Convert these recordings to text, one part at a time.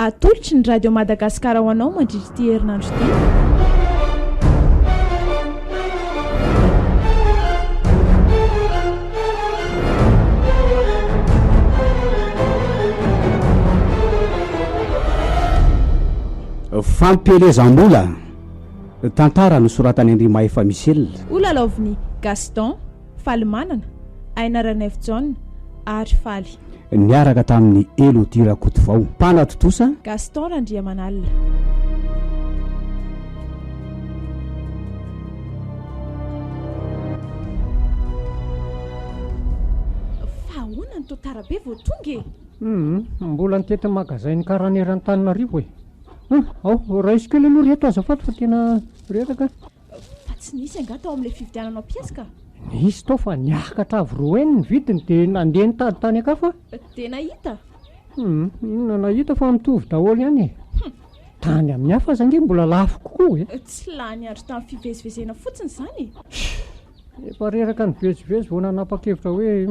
atolotry ny radio Madagasikara ho anao mandritra ty herinandro ty. Fampelezam-bola tantara nosoratany Andrima efa Michel. Olalaoviny Gaston Falimanana, Ainaranef John ary Faly. Niaraka tamin'ny Elodie Rakotovao. Mpanatotosa Gaston Randriamanalina. Fa ahoana ny totara be vao tonga e? Mbola nitety magazainy karaneran'ny Tananarivo e. Ao raisiko kely aloha reto azafady fa tena retaka. Fa tsy nisy anga tao amin'ilay fividiananao pièce ka? Nisy tao fa niakatra avy 9 ny vidiny dia nandeha nitady tany akafa. Dia nahita? Inona nahita fa mitovy daholo ihany e. Tany amin'ny hafa zange mbola lafo kokoa e. Tsy lany andro tamin'ny fivezivezena fotsiny izany. Efa reraka ny vezivezy vao nanapa-kevitra hoe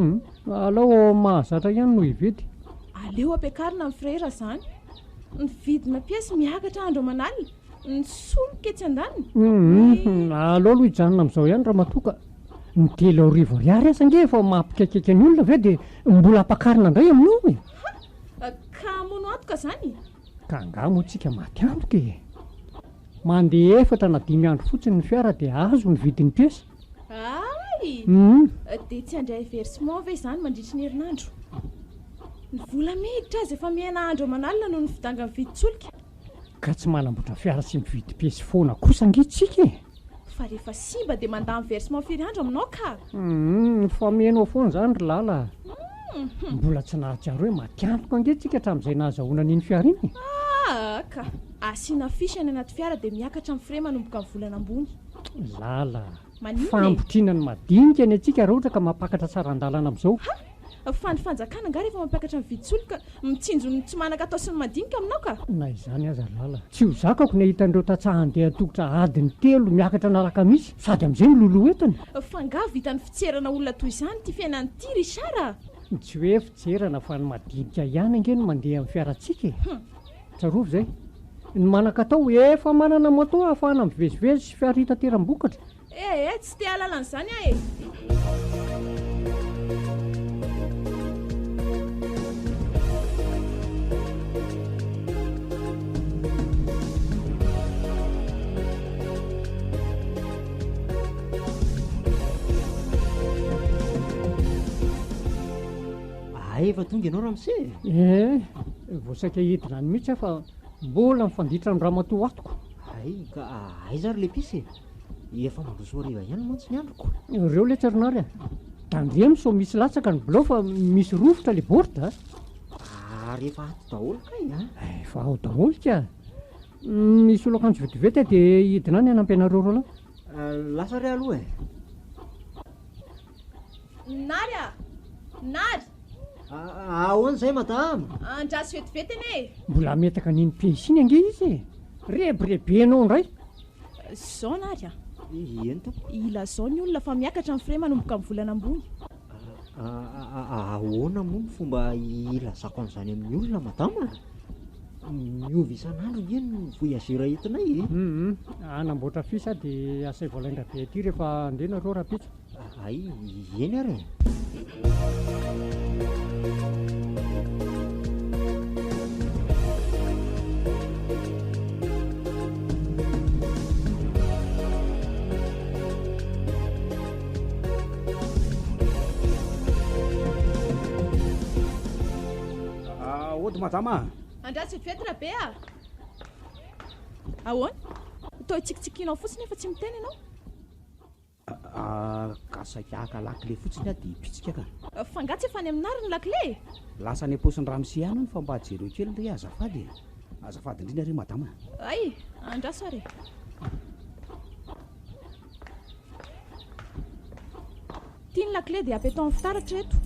alao mahazatra ihany no hividy. Aleo ampiakarina amin'ny frera izany. Ny vidina pièce miakatra andro aman'alina. Ny solika etsy andaniny. Alao aloha hijanona amin'izao ihany raha matoka. Ny 3,000 ariary asa nge efa mampikaikaiky ny olona ve dia mbola ampakarina indray aminao e. Ka mono antoka izany? Ka angamo tsika maty antoka e. Mandeha 4 na 5 andro fotsiny ny fiara dia azo ny vidin'ny pièce. Ay! Dia tsy handray versement ve izany mandritra ny herinandro? Ny vola miditra azy efa miaina andro aman'alina noho ny fidangany vidin-tsolika. Ka tsy manamboatra fiara sy mividy pièce foana kosa nge tsika e. Fa rehefa simba dia mandamy versement firy andro aminao ka? Fa mihainao foana izany ry lala. Mbola tsy nahatsiaro hoe maty antoka ange tsika hatramin'izay nahazahoana n'iny fiara iny. Ka asiana fiche any anaty fiara dia miakatra amin'ny frais manomboka amin'ny volana ambony. Lala, Manino fampitriana ny madinika ny antsika raha ohatra ka mampakatra tsara an-dalana amin'izao. Fa ny fanjakana anga rehefa mampiakatra ny vidin-tsolika mitsinjo ny tsy manan-katao sy ny madinika aminao ka? Na izany aza lala. Tsy ho zakako ny hitan'ireo tantsaha handeha tongotra adiny 3 miakatra nalakamisy sady amin'izay miloloha entana. Fa nga vitan'ny fitserana olona toy izany ty fiainany ty Richard. Tsy hoe fitserana fa ny madinika ihany ange no mandeha amin'ny fiarantsika e. Tsarovy izay. Ny manan-katao efa manana moto ahafahana mivezivezy sy fiara hitateram-bokatra. Tsy te halalana izany aho e. Efa tonga ianao Ramse? Voasaika hidina ny mihitsy fa mbola mifanditra ny ramatoa atoko. Ka aiza ry le pisy? Efa mandroso hariva ihany mantsy ny androko. Ireo le tsarinary tandremo so misy latsaka ny bilao fa misy rofotra le borda. Rehefa ato daholo kay Efa ao daholo ka. Misy olo-akanjo vetivety dia hidina ny anampianareo roa lasa ry aloha Nary! Ahoana izay madama? Andraso vetivety anie. Mbola metaka n'iny pièce iny ange izy e. Rebirebenao indray. Zao Nary Ino to? ilazao ny olona fa miakatra amin'ny frais manomboka amin'ny volana ambony. Ahoana moa ny fomba ilazako an'izany amin'ny olona madama? Miova isan'andro nge ny voyageur entinay anamboatra fisa dia asay voalainga be aty rehefa andeha nareo rapitra. Eny ary ody madama. Andraso vetivety rabe ahoana? Toa tsikitsikinao fotsiny efa tsy miteny ianao? Kasakaka lakile fotsiny dia pitsika ka. Fa nga tsy efa any aminary ny lakile? Lasa ny aposiny Ramse ihany fa mba jereo kely ry azafady indrindra ry madama. Andraso ary. Tiany lakile dia apetao amin'ny fitaratra reto.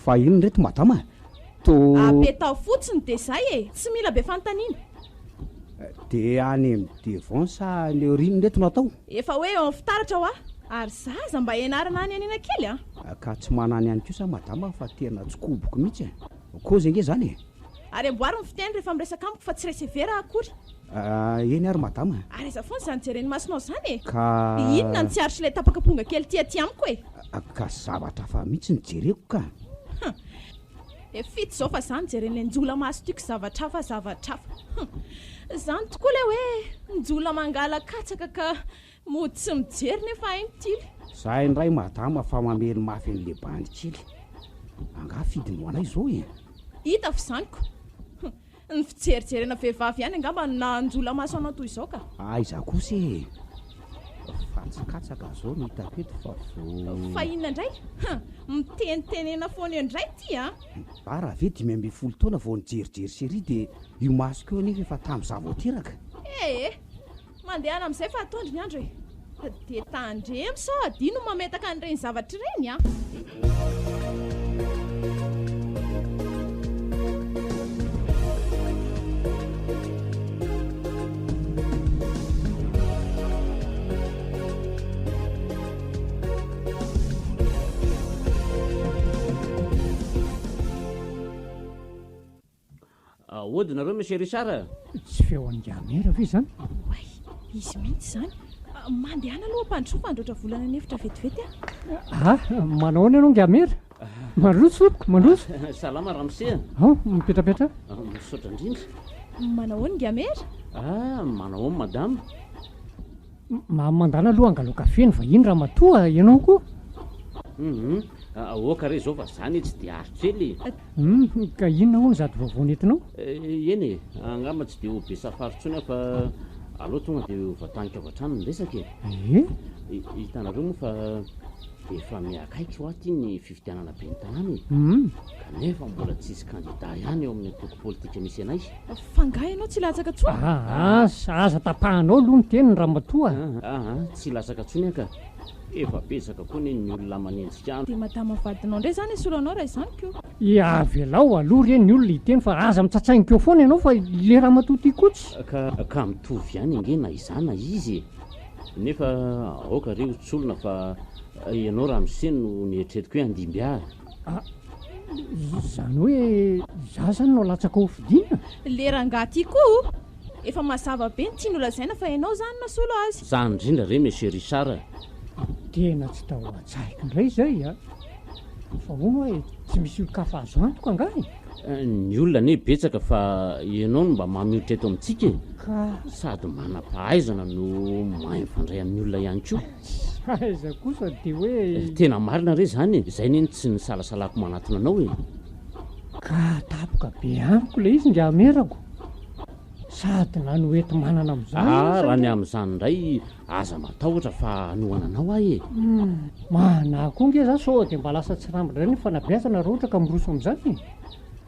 Fa ino reto madama? Apetao fotsiny dia izay e, tsy mila be fanontaniana. Dia any amin'ny devant sa ny oriny reto natao? Efa hoe eo amin'ny fitaratra ho ary zaza mba ianarana any anina kely Ka tsy manany ihany kosa madama fa tena tsikoboko mihitsy. Koza nge zany ary amboary ny fiteny rehefa miresaka amiko fa tsy resevera akory. Eny ary madama. Ary iza foana izany jereny masonao izany e. Ka Inona ny tsy aritry ilay tapaka-ponga kely ty amiko e. ka zavatra fa mihitsy ny jereko ka. Fito zao fa izany jeren'ilay njola maso tiako zavatra fa izany tokoa ilay hoe njola mangala katsaka ka mody tsy mijery nefa hainy tily. Zahay indray madama fa mamely mafy an'le bandy kely. Anga fidiny ho anay izao e. Hita fa izanyko. Ny fijerijerena vehivavy ihany angamba na njola maso anao toy izao ka. Iza kosa e. Fatsakatsaka zao ny hitako eto fa Fa inona indray? Mitenitenena foana eo indray ty a. Raha ve 15 taona vao nijerijery sery dia io masoko eo anefa efa tamin'izaho vao teraka. Mandehana amin'izay fa atondry ny andro e. Dia tandremo sao adino mametaka an'ireny zavatra ireny a. Odinareo Monsieur Richard. Tsy feo angamera ve zany? Way, izy mihitsy izany. Mandehana aloha mpandroso mandroatra volana nefitra vetivety Manao ny anao ngamera? Mandroso mandroso. Salama Ramsey. Mipetrapetra. Misaotra indrindra. Manao ny gamera? Manao madame. Mandana aloha angalo kafe ny vahiny raha matoa ianao koa. Oka re zao fa zany tsy dia aritrely. Ka inona ho ny zato vaovao nentinao? Eny angamba tsy dia ho be safarintsony fa aloha tonga dia voatanika avy hatrany ny resaka e. Hitanareo moa fa efa miakaiky ho aty ny fifidianana be ny tanàna e. Kanefa mbola tsisy kandida ihany eo amin'ny antoko politika misy anay. Fangahy ianao tsy latsaka tsony? Aza tapahanao aloha ny teniny raha matoa. Tsy lasaka tsony aka. Efa betsaka koa ny olona manenjika. Dia madama vadinao indray izany soloanao raha izany keo. Avelao aloha ireny ny olona hiteny fa aza mitsatsainy keo foana ianao fa le raha matoty kotsy. Ka mitovy ihany inge na izana izy. Nefa aoka reo tsy olona fa ianao Ramsey no nieritreretiko hoe andimby ahy. Zany hoe za zany no latsaka ho fidiana. Le rangahy ty koa efa mazava be ny tiany lazaina fa ianao zany nasolo azy. Zany indrindra re Monsieur Richard. Tena tsy tao atsaiko indray zay fa hono hoe tsy misy olon-kafa azo antoka angahy. Ny olona ne betsaka fa ianao no mba mamilitra eto amintsika ka sady manam-pahaizana no mahay mifandray amin'ny olona ihany koa. Aiza kosa dia hoe tena marina re zany izay neny tsy nisalasalako manatona anao e. Ka tapoka be amiko le izy ngamerako sady na no ety manana amin'izany. Raha ny amin'izany indray aza matahotra fa hanohana anao ahy e. Mana koa nge za sao dia mba lasa tsy rambatra ireny fanabeazana raha ohatra ka miroso amin'izany.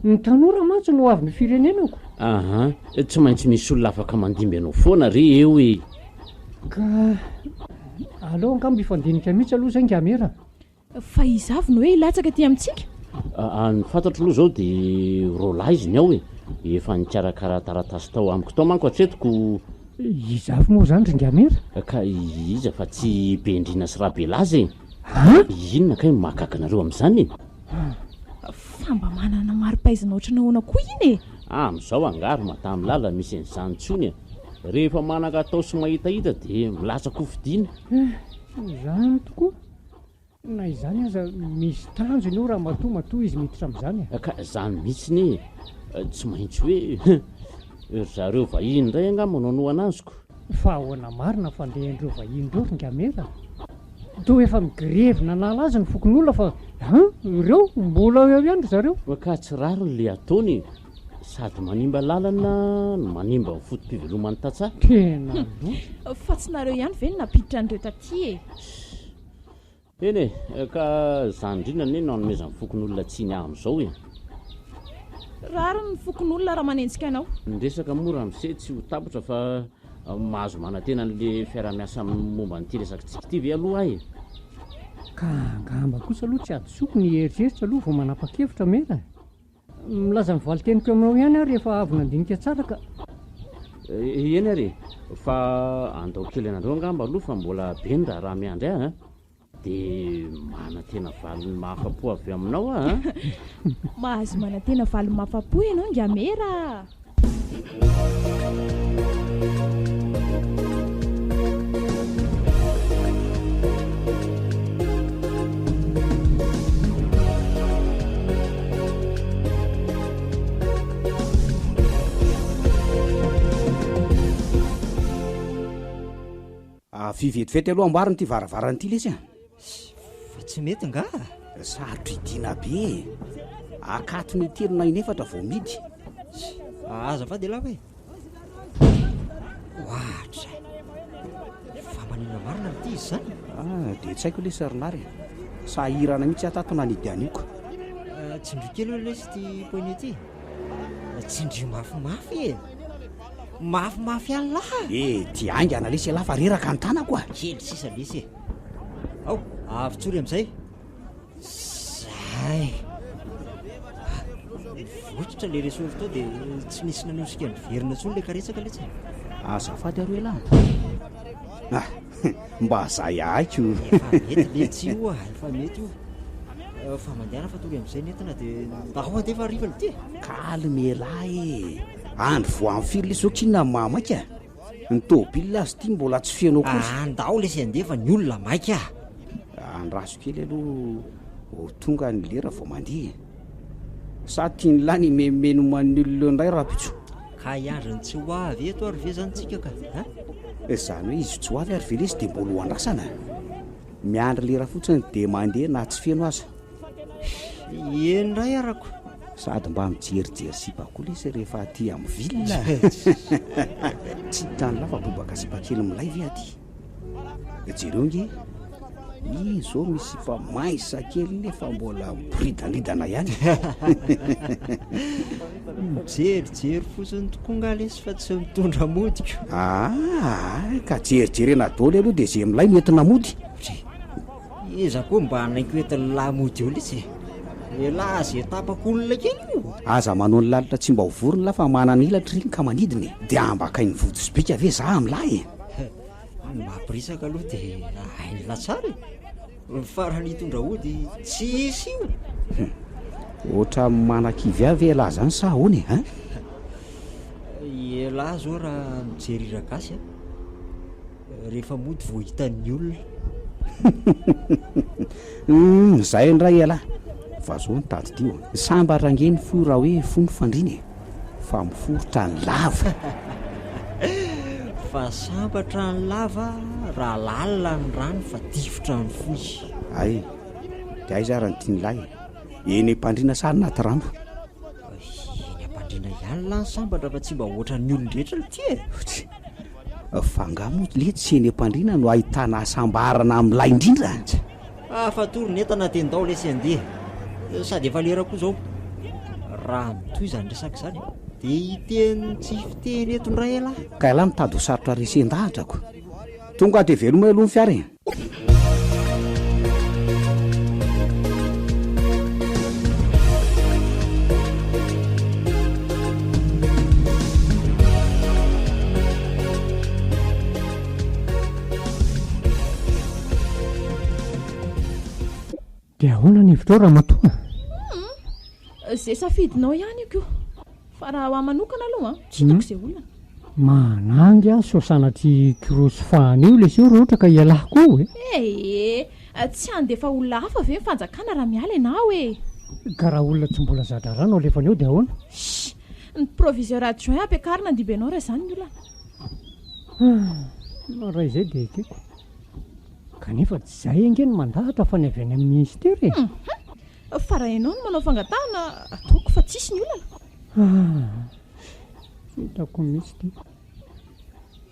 Ny tanora mantsy no avy ny firenenako. Tsy maintsy misy olona afaka mandimby anao foana re eo e. Ka aleo angamba ifandinika mihitsy aloha zay ngamera. Fa izavy no hoe ilatsaka ty amintsika. Ny fantatro aloha zao dia rola izy ny ao e. Efa nikarakara taratasy tao amiko tao manko hatretiko. Izavy moa zany ry ngamera? Ka iza fa tsy bendrina sy rabelaza e. Inona kay mahakakanareo amin'izany e? Fa mba manana mari-pahaizana ohatrana ahoana koa iny e. Amin'izao angary madame lala misy an'izany tsony e. Rehefa manaka atao sy mahitahita dia milatsaka ho fidiana. Zany tokoa. Na izany aza misy tanjony io raha matoa izy miditra amin'izany. Ka zany mihitsiny tsy maintsy hoe zareo vahiny indray angamba manao anaziko. Fa ahoana marina fandehan'ireo vahiny ireo ry ngamera. Toa efa migrevina nalaza ny fokon'olona fa ireo mbola eo ihany zareo. Ka tsy raro le ataony sady manimba lalana manimba fotom-piveloman'ny tantsaha. Tena fa tsy nareo ihany ve no napiditra an'ireo taty e. Eny ka zany indrindra ne no hanomezan'ny fokon'olona tsiny ahy amin'izao e. Raro ny fokon'olona raha manenjika anao. Ny resaka mora amin'izay tsy ho tapotra fa mahazo manantena an'le fiara-miasa momba n'ity resaka ty ve aloha ahy e. Ka angamba kosa aloha tsy adisoko ny eritreritra aloha vao manapa-kevitra mera. Milaza mivaly teniko aminao ihany aho rehefa avy nandinika tsara ka. Eny ary fa andao kely anareo angamba aloha fa mbola be ny raha miandry ahy dia mana tena valony mahafa-po avy aminao a mahazo mana tena valo mahafa-po ianao ngamera. Fivetivety aloha amboariny ty varavarany ty lesy a fa tsy mety nga sarotro idiana be akato ny terina inefatra vao midy aza fa de la hoe ohatra fa manina marina ty izy zany de tsy haiko le sarinary sahirana mihitsy atato nanidianiko tsindrio kely hoe lesy ty poine ty tsindrio mafimafy mafimafy any laha ty aingana lesy lafa reraka an-tana koa kely sisa lesy ao avitsory am'izay zay vototra le resory tao dia tsy nisy nanosika niverina ntsony le karetsaka letsy azafady aro ela mba zay aiko efa mety le tsy io efa mety io fa mandehana fa tory am'izay nentina dia ao de efa arivany ty kalme lahy andro vo amin'ny firy le zao kinona mamaika ny tôbila azy ty mbola tsy fianao kosa andao lesy andefa ny olona maika andraso kely aloha ho tonga ny lera vao mandeha sa tiany lahy ny memeno man'olona indray rapitso ka iandriny tsy ho avy eto ary ve zanytsika ka zany hoe izy tsy ho avy ary ve lesy dia mbola ho andrasana miandry lera fotsiny dia mandeha na tsy fiano aza endray arako sady mba mijerijery sipa koa lesy rehefa aty amin'ny vilona tsy tany lafa bobaka sipa kely milay ve aty jereo nge izy zao misy fa maisa kely nefa mbola miporidanidana ihany mijerijery fotsiny tokoa nga lesy fa tsy mitondra modiko ka jerijerena daoly aloha dia zay milay mety namody iza koa mba anaiko entiny lamody eo lesy elahy zay tapako olona kely io aza manao ny lalitra tsy mba hovorony lafa manana ilatra riny ka manidiny dia ambakainy vodosibika ve za amin'lahy mampirisaka aloha dia aina tsara farany hitondra ody tsy isy io ohatra manan-kivy avy elahy zany sa hony elahy zao raha mijery ragasy rehefa mody vo hitan'ny olona zay ndray elahy fa zao ny tady dio samba rangeny fo raha hoe fo mifandriny fa miforotra ny lava fa sambatra ny lava raha lalina ny rano fa difotra ny foy ay de ay zara ny tiany lahy eny ampandrina sary naty rano eny ampandrina ihany lah ny sambatra fa tsy mba ohatra ny olon-drehetra le ty fa ngamo le tsy eny ampandrina no ahitana sambarana amin'nylay indrindra afatory netana dia ndao lesy andeha sady efa lera koa zao raha mitoy zany resaka zany dia hiteny tsy fiteny eto ndray ela ka elahy mitady ho sarotra resendahatra ko tonga dia veloma aloha ny fiara dia ahoana ny hevitra raha matoa zay safidinao ihany iko fa raha ho manokana aloha tsy hitako izay olona manangy a sosanatry kirosy fahany io lesy io raha ohatra ka ialahy koa tsy andefa olona hafa ve mifanjakana raha miala ianao ka raha olona tsy mbola zatra rano alefany eo dia ahoana ny proviseur adjoint ampiakarina andiby anao raha izany ny olona raha izay dia ekeko kanefa tsy zay angeny mandahatra fa ny avy any amin'ny ministera fa raha ianao no manao fangatahana ataoko fa tsisy ny olana hitako mihitsy ty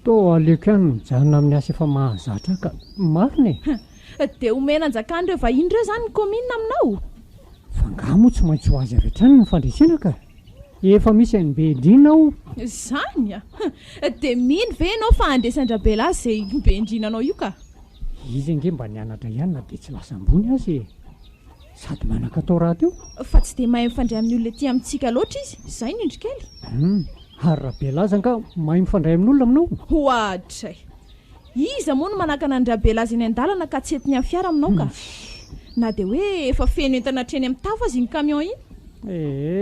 to aleko ihany mijanona amin'ny asa efa mahazatra ka marina dia omena anjakany ireo vahiny ireo zany ny komina aminao fa ngamo tsy maintsy ho azy avy hatrany ny fandresena ka efa misy an'be indrina ao zany dia mino ve ianao fa andesan-drabela azy zay be indrinanao io ka izy ange mba nianatra ihany na dia tsy lasa ambony azy sady manakatao raha teo fa tsy dia mahay mifandray amin'ny olona ty amintsika loatra izy izay ny indrikely ary raha be laza nga mahay mifandray amin'olona aminao hoatray iza moa no manakana ndrabelazy eny an-dalana ka tsy entiny amin'ny fiara aminao ka na dia hoe efa feno entana treny amin'ny tafo azy ny camion iny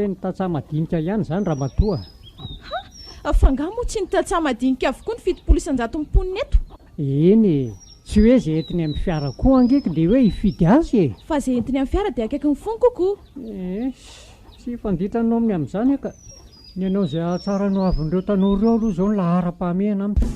ny tatsaha madinika ihany zany raha matoa fa ngah moa tsy ny tatsaha madinika avokoa ny fitopolo isan-jato mimponina eto eny tsy hoe zay entiny amin'ny fiara koa angeko dia hoe hifidy azy fa zay entiny amin'ny fiara dia akaiky ny fony kokoa tsy fanditranao amin'ny amin'izany ka ny anao izay ahatsara no avin'ireo tanora ireo aloha izao ny lahara-pahamehana amiko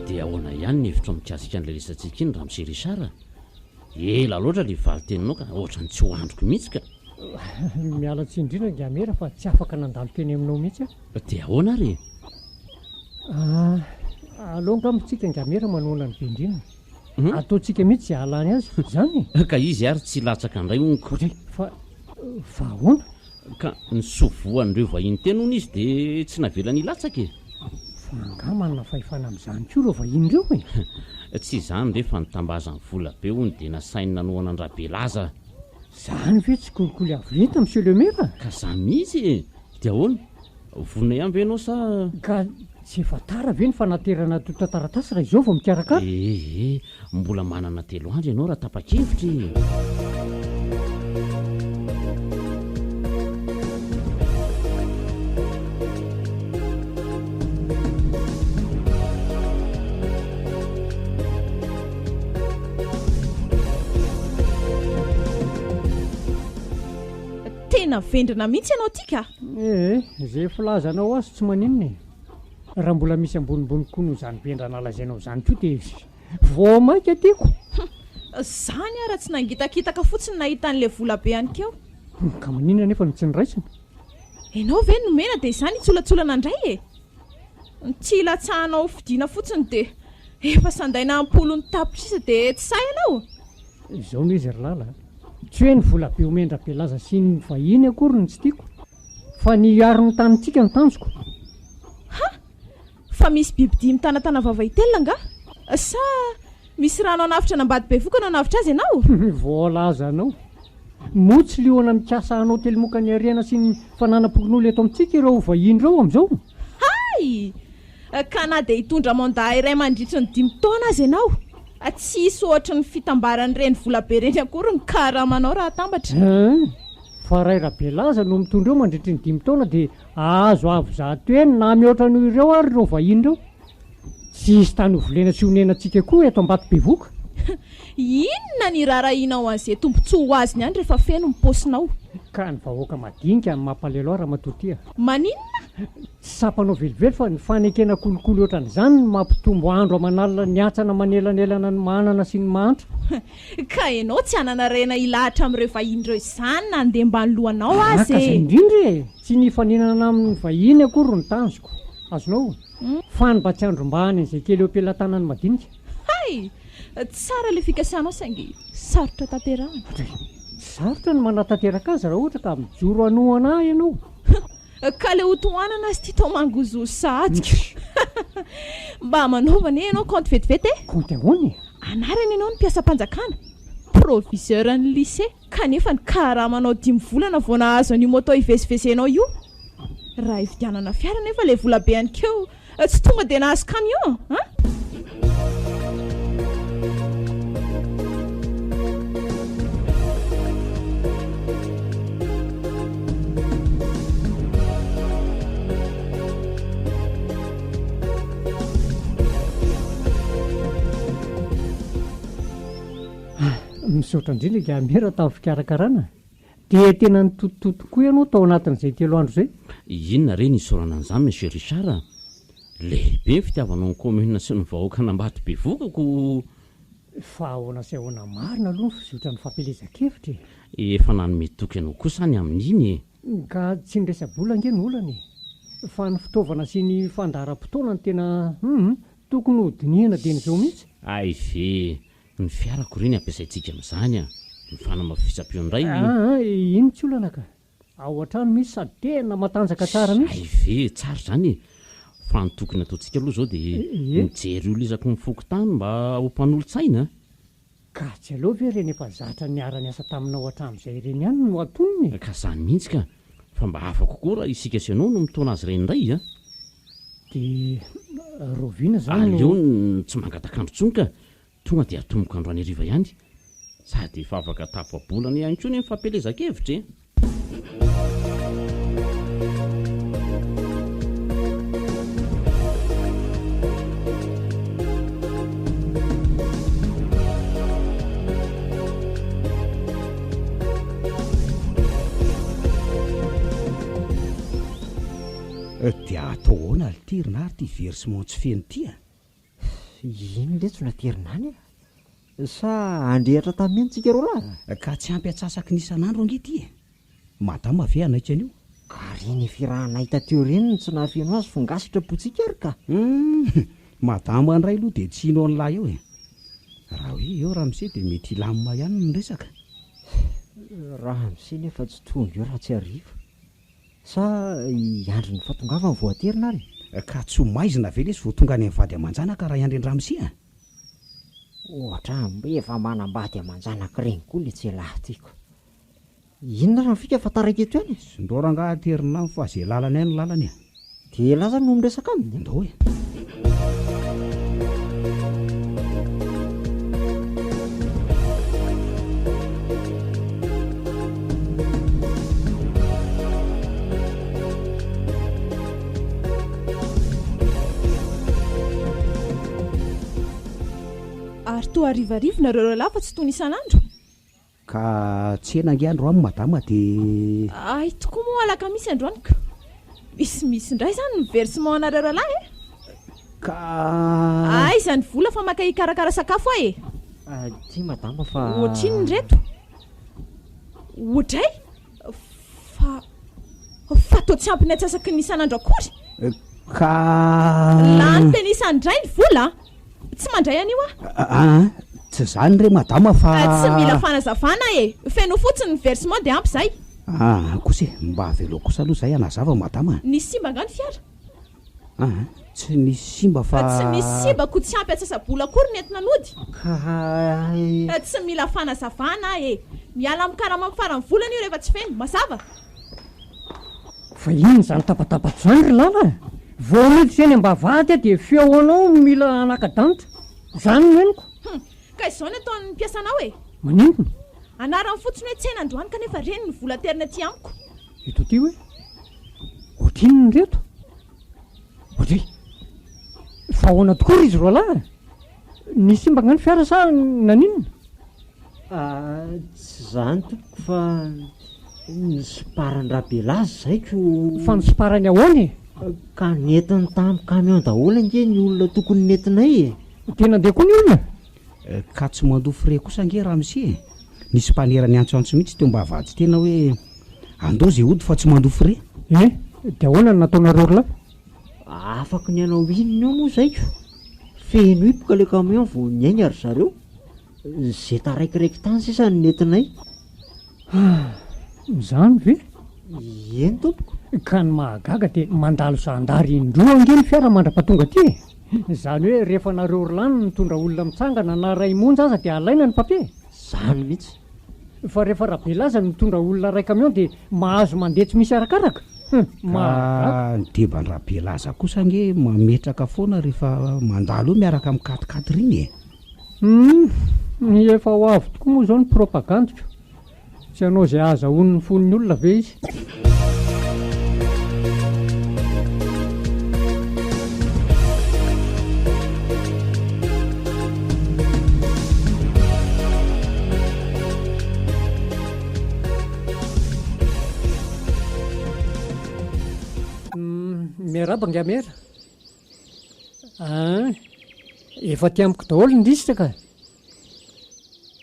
dia ahoana ihany ny hevitra mikasika an'ilay resantsika iny raha misery sara ela loatra ilay valiteninao ka ohatrany tsy ho androko mihitsy ka miala tsy indrindra ngamera fa tsy afaka nandalo teny aminao mihitsy dia ahoana ary aloha ngamitsika ngamera manoana ny bendrina ataontsika mihitsy zay halany azy zany ka izy ary tsy latsaka indray onko fa ahoana ka nisovoan'ireo vahiny teny hono izy dia tsy navelany ilatsaka fa angah manana fahefana amin'izany koa ireo vahiny ireo tsy izany rehefa nitambazany vola be hony dia nasainy nanoana andrabelaza zany ve tsy kolikoly avolenta monsieur le maire ka za mihitsy dia ahoana vonina ihany ve ianao sa ka tsy efa tara ve ny fanaterana tota taratasy raha izao vao mikarakara mbola manana 3 andro ianao raha tapa-kevitry tena vendrina mihitsy ianao tia ka zay filazanao azy tsy maninona raha mbola misy ambonimbony koa noho izany vendrana lazainao izany koa dia vao maika tiako zany raha tsy nangitakitaka fotsiny nahita an'ilay vola be ihany keo ka maninona nefa no tsy niraisina ianao ve nomena dia izany hitsolatsolana indray tsy ilatsahanao fidiana fotsiny dia efa sandaina ampolony tapotrisa dia tsy say ianao izao no izy ry lala tsy hoe ny vola be omendra be laza sy ny vahiny akory ny tsy tiako fa ny aro ny tanintsika ny tanjoko fa misy bibidia mitanatana vavaitelona nga sa misy rano anafitra nambady be voka anao anafitra azy ianao voalaza anao motsy lioana mikasa anao telomokany ariana sy ny fananam-pokon'olo eto amintsika ireo vahiny ireo amin'izao hay ka na dia hitondra mandat iray mandritry ny 5 taona azy ianao tsisy ohatra ny fitambaran'ireny vola be reny akory ny karamanao raha tambatra fa ray rabelaza no mitondra eo mandritry ny 5 taona dia azo avo zato eny na mihoatra noho ireo ary ireo vahiny ireo tsy isy tany hovolena sy honenantsika koa eto ambato be voka inona ny rarahinao an'izay tombontsoa ho azy ny any rehefa feno miposinao ka ny vahoaka madinika ny mampalelo raha matotia maninona tsy sapanao velively fa ny fanekena kolokolo ohatran'izany ny mampitombo andro amanalina ny atsana manelanelana ny manana sy ny mantra ka ianao tsy hananarena ilahatra amin'ireo vahiny ireo izany na andeha mba nylohanao azy zay indrindra tsy ny fanenana amin'ny vahiny akory ny tanjoko azonao fa ny mba tsy andrombahany izay kely eo ampelantanany madinika hay tsara ilay fikasanao saingy sarotra tanterahana sarotra ny manatanteraka azy raha ohatra ka mijoro anohana ianao ka le hotohanana azy tia tao mangozo sahajika mba manaovana ianao compte vetivety compte ahoany anarany ianao ny mpiasam-panjakana proviseur ny lycée kanefa ny karamanao 5 volana vao nahazo an'io moto hivezivezenao io raha hividianana fiara nefa ilay vola be ihany keo tsy tonga dia nahazo camion misaotra indrindra gamera tamin'ny fikarakarana dia tena nitotototo koa ianao tao anatin'izay 3 andro zay inona reny isorana an'izany monsieur Richard lehibe ny fitiavanao ny commune sy ny vahoaka nambady be vokako fa ahoana sy ahoana marina aloha ny fizotra ny fampelezan-kevitra efa nanome toky anao kosa any amin'iny ka tsy nyresa-bola ange ny olany fa ny fitaovana sy ny fandaharam-potoana ny tena tokony hodinihana dia n'izao mihitsy ay ve ny fiarako ireny ampiasaintsika amin'izany ny fanamafisam-peo indray iny tsy olana ka ao an-trano misy sady tena matanjaka tsara mihitsy ay ve tsara zany fa ny tokony ataontsika aloha zao dia mijery olizako mifoky tany mba ho mpanolotsaina. ka tsy aloha ve reny efa zatra niara-ny asa taminao hatramin'izay ireny ihany no atonony. Ka zany mihitsy ka fa mba hafa kokoa raha isika sy ianao no mitaona azy ireny indray a. dia roviana zany aleo tsy mangatakandro tsony ka tonga dia atomboka andro any ariva ihany sady efa afaka tapabolana ihany koa ny mifampelezan-kevitra e. dia atao hoana literina ary ty versement tsy feno ty a. ino le tsy naterinany sa andrehatra tamentsika ro lahy ka tsy ampy atsasaky nisan'andro angety e. madama ve anaika an'io ka reny firahanay tateo reny ny tsy nahafeno azy fongasitra potsika ary ka madama andray aloha dia tsy ino an'lahy eo e. raha hoe eo raha mise dia mety ilamima ihany ny resaka. raha mise nefa tsy tonga eo raha tsy ariva sa iandro ny fatongava ny voaterina ary ka tsy ho maizina ve lesy vo tonga any amin'ny vady aman-janaka raha iandreny raha mise a. ohatra mbe efa manambady aman-janaka reny koa le tsy lahy tiako. inona raha fika fa taraiky eto ihany sindoranga aterina fa zay lalany any lalany a. dia laza no miresaka aminy ndo e. ary to arivarivo nareo lahy fa tsy tony isan'andro ka tsy ena andro amin'ny madama dia ay tokoa moa alaka misy androanyka misy indray zany ny versement nareo lahy e. ka ay izany vola fa maka hikarakara sakafo ahy e. ty madama fa ohatriny ny reto ohatray fa to tsy ampy ny atsasaky ny isan'andro akory ka lany teny isan'ndray ny vola tsy mandray an'io tsy zany re madama fa tsy mila fanazavana e. feno fotsiny ny versement dia ampy zay. kosa mba avelo kosa aloha zay anazava madama. nisy simba ngany fiara tsy nisy simba fa tsy misy simba ko tsy ampy atsasabola akory ny entina lody tsy mila fanazavana e. miala amikarama amin'ny farany volana io rehefa tsy feno mazava fa iny zany tapatapato zany ry lala voamety zany mba vady a dia feoanao mila anakadanitra zany no henoko ka izao ny ataon'ny mpiasanao e. maninona anarany fotsiny hoe tsena androany kanefa reny ny vola terina aty amiko eto ty hoe ohatriny ny reto ohatry fa ahoana tokoa izy roa lahy nisy simba ngany fiara sa naninona tsy zany tompoko fa ny siparan-drabelazy zaiko fa ny siparany ahoany ka netiny tamin'ny camion daholo ange ny olona tokony netinay e. tena ndeha koa ny olona ka tsy mandofre kosa ange raha mise nisy mpanerany antsoantso mihitsy teo mba havady tena hoe andao zay ody fa tsy mandofre dia ahoana ny nataonareo ry lahy afaka ny anao inony eo moa zaiko feno ipoka le camion vo nyainy ary zareo zay taraikiraiky tany sisa ny netinay zany ve eny tompoko ka ny mahagaga dia mandalo zandary indroa ange ny fiara mandra-patonga ty zany hoe rehefa nareo ry lany nitondra olona mitsangana na ray monja aza dia alaina ny papie zany mihitsy fa rehefa rabelaza mitondra olona ray camion dia mahazo mandeha tsy misy arakaraka ka deba ny rabelaza kosa ange mametraka foana rehefa mandalo io miaraka amin'ny katikaty riny efa ho avy tokoa moa zao ny propagandiko tsy hanao zay azahoany ny fon'ny olona ve izy miarabanga mera efa ty amiko daholo indrisitra ka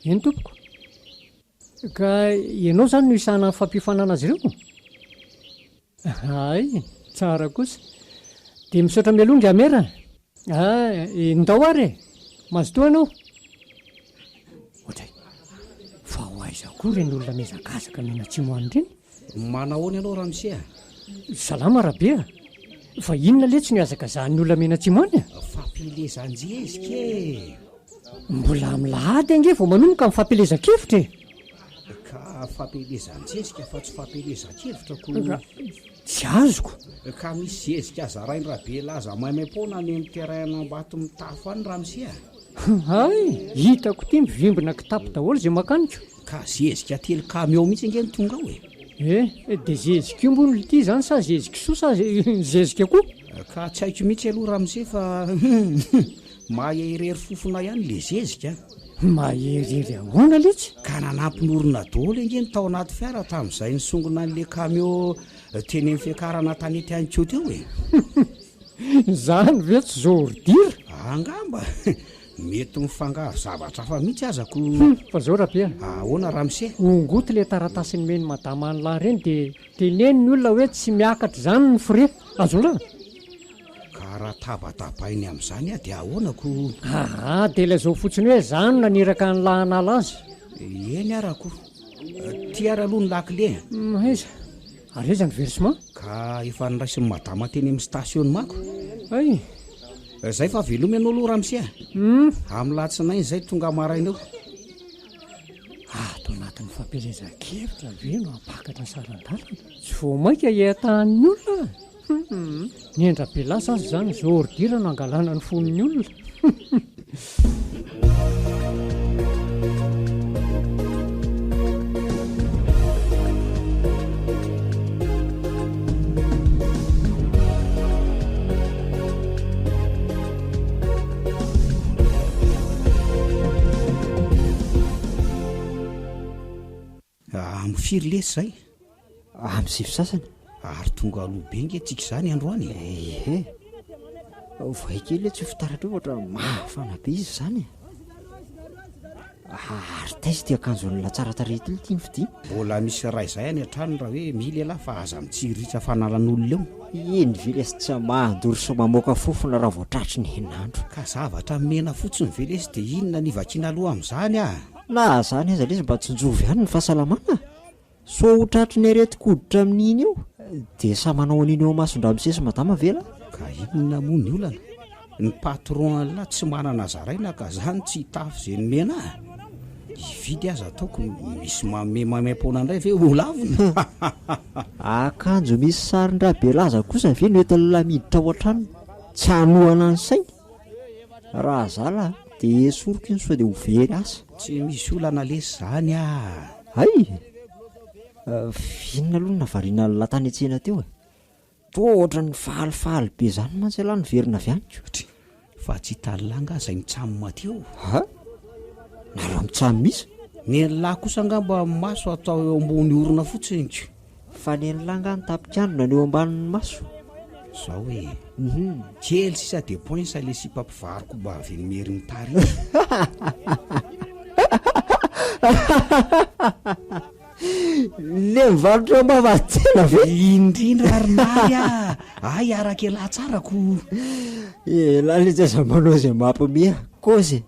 eny tompoko ka ianao zany no isana fampifanana azy ireo ay tsara kosa dia misaotra mialonga mera ndao ary mazotoa anao ohatray fa ho aiza koa reny olona mizakazaka mena tsy moany ireny manahoany ianao raha mise salama rahabea fa inona le tsy niazaka zany olona mena tsimony fampilezanjezika mbola milahady ange vao manomboka amin'ny fampilezan-kevitra ka fampilezanjezika fa tsy fampilezan-kevitra ko tsy azoko ka misy zezika zarainy raha be laza maimaimpona ny miterraina ambato mitafo any raha misia ay hitako ty mivimbina kitapo daholo zay makanika ka zezika telo kamy eo mihitsy nge ny tonga ao dia zezika io mbony ity zany sa zezika soa sa zezika koa ka tsy haiko mihitsy aloha raha mise fa maherery fofona ihany le zezika maheriry ahoana letsy ka nanampinorona daholo nge ny tao anaty fiara tamin'izay nisongona n'le kameo teny amin'ny fiakarana tanety any keo teo zany ve tsy zao ordira angamba mety mifangaro zavatra fa mihitsy azako fa zao rapea ahoana raha mise ongoty le taratasiny meny madama anylahy reny dia teneny ny olona hoe tsy miakatra zany ny fire azolana ka raha tabatabainy amin'izany a dia ahoanako dia ilay zao fotsiny hoe zany naniraka ny lahanala azy eny arako tiara aloha ny lakile aiza areza ny versement ka efa niraisiny madama teny amin'ny station mako ay zay fa veloma ianao aloha raha misia amin'ny latsinay zay tonga maraina eo ato anatin'ny fampelezan-kevitra ve no apakatra saran-dalana tsy vo maika hiatahan'ny olona ny endra-be lasa azy zany zao ordira no angalana ny fon'ny olona firy lesy zay amin'ny sivy sasany ary tonga aloha be nge tsika zany androany vaikely tsy fitaratra eo ohatra mafana be izy zany ary taizy ty akanjon'olona tsara tarety ilo tia nyfidi mbola misy ray zay any an-trano raha hoe mily elahy fa aza mitsiritra fanalan'olona eo eny velesy tsy mahandory so mamoaka fofona raha voatratry ny henandro ka zavatra mena fotsiny velesy dia inona ny vakiana aloha amin'izany na zany aza lezy mba tsynjovy ihany ny fahasalamana so hotratry ny areti-koditra amin'iny eo dia sa manao an'iny eo masondra misesy madama vela ka inona moa ny olana ny patron an'lahy tsy manana zaraina ka zany tsy hitafy zay ny mena ividy aza ataoko misy mamemaimaimpona indray ve olavina akanjo misy sarin-draha be laza kosa ve no etin'ny lamiditra ao an-trano tsy hanohana ny sainy raha zala dia soroko iny sao dia hovery asa tsy misy olana lesy zany ay vinona aloha navarina latany atsena teo tohatra ny falifaly be zany mantsy alahy ny verina avy anyko fa tsy hitanylanga zay mitsamo mateo nareo mitsamo misy ny lahy kosa angamba maso atao eo ambony orona fotsinyko fa ny nylanga ny tapikandrona ny eo ambanin'ny maso zao hoe kely sisa de poinsa le sipampivariko mba avy ny meriny tary le mivarotra mavaditsena ve indrindra arinary ay araka elahy tsarako elahy le tsy aza manao zay mampimea kozy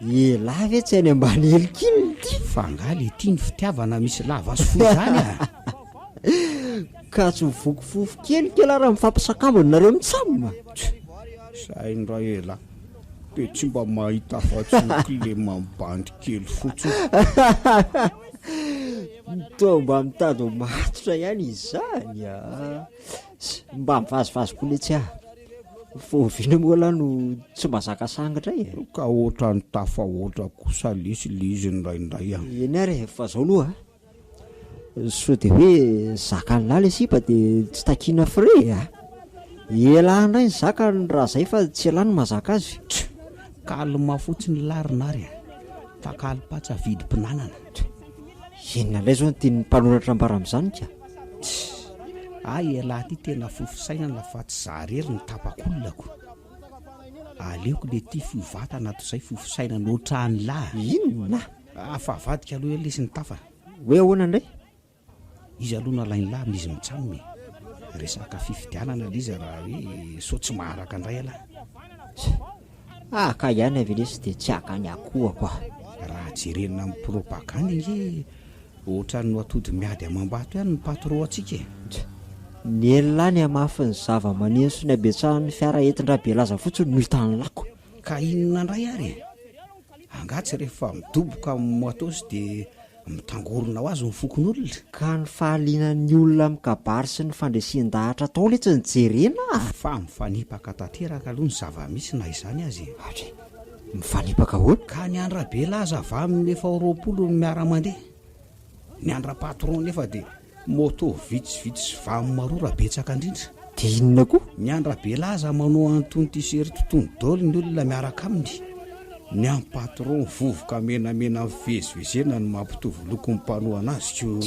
elahy ve tsy any ambany elikiny ty fa ngaly ety ny fitiavana misy lava sy fo zany ka tsy mivokofofo kelikela raha mifampisakambony nareo mitsamoma sainy raha ela de tsy mba mahita fatsoky le mambandy kely fotsiny to mba mitady matotra ihany izy zany mba mivazivazy koa le tsy fovina moala no tsy mazaka sangatra ka ohatra ny tafa ohatra kosa lesy le izy ny raindray eny ary fa zao aloha so de hoe zaka ny lahy le sipa de tsy takina fre elahy ndray ny zaka raha zay fa tsy elahy no mazaka azy kalma fotsiny larinary takalipatsa vidy mpinanana enina lay zao ntiany mpanoratra mbara amin'izany ka ay elahy ty tena fofisainana fa tsy zarery ny tapakolonako aleoko le ty fivatana to zay fofisainana ohatrany lahy inona afavadika aloha lesy ny tafa hoe ahoana indray izy aloha nalainy lahy amin'izy mitsamome resaka fifidianana le izy raha hoe so tsy maharaka indray alahy ka ihany avelesy de tsy aka ny akoha koa raha jerenina amin'ny propagande nge ohatra no atody miady amambato ihany ny patron atsika ny elany amafy ny zava-maneno sy ny abetsahany fiara entin-drabelaza fotsiny no hitany lako. Ka inona indray ary angatsy rehefa midoboka moatosy dia mitangorona ho azy ny fokon'olona. Ka ny fahalinan'ny olona mikabary sy ny fandresian-dahatra tao le tsy nijerena. Fa mifanipaka tanteraka aloha ny zava-misy na izany azy. Ary mifanipaka hoana? Ka ny andra-belaza avy amin'ny 2020 ny miara-mandeha. Ny andra-patron nefa dia moto vitsivitsy sy vamomarora betsaka indrindra. Dia inona koa? Ny andra-belaza manao antony tisery tontony daoly ny olona miaraka aminy. Ny amin'ny patron vovoka menamena mivezivezena no mampitovy lokon'ny mpanohana azy ko.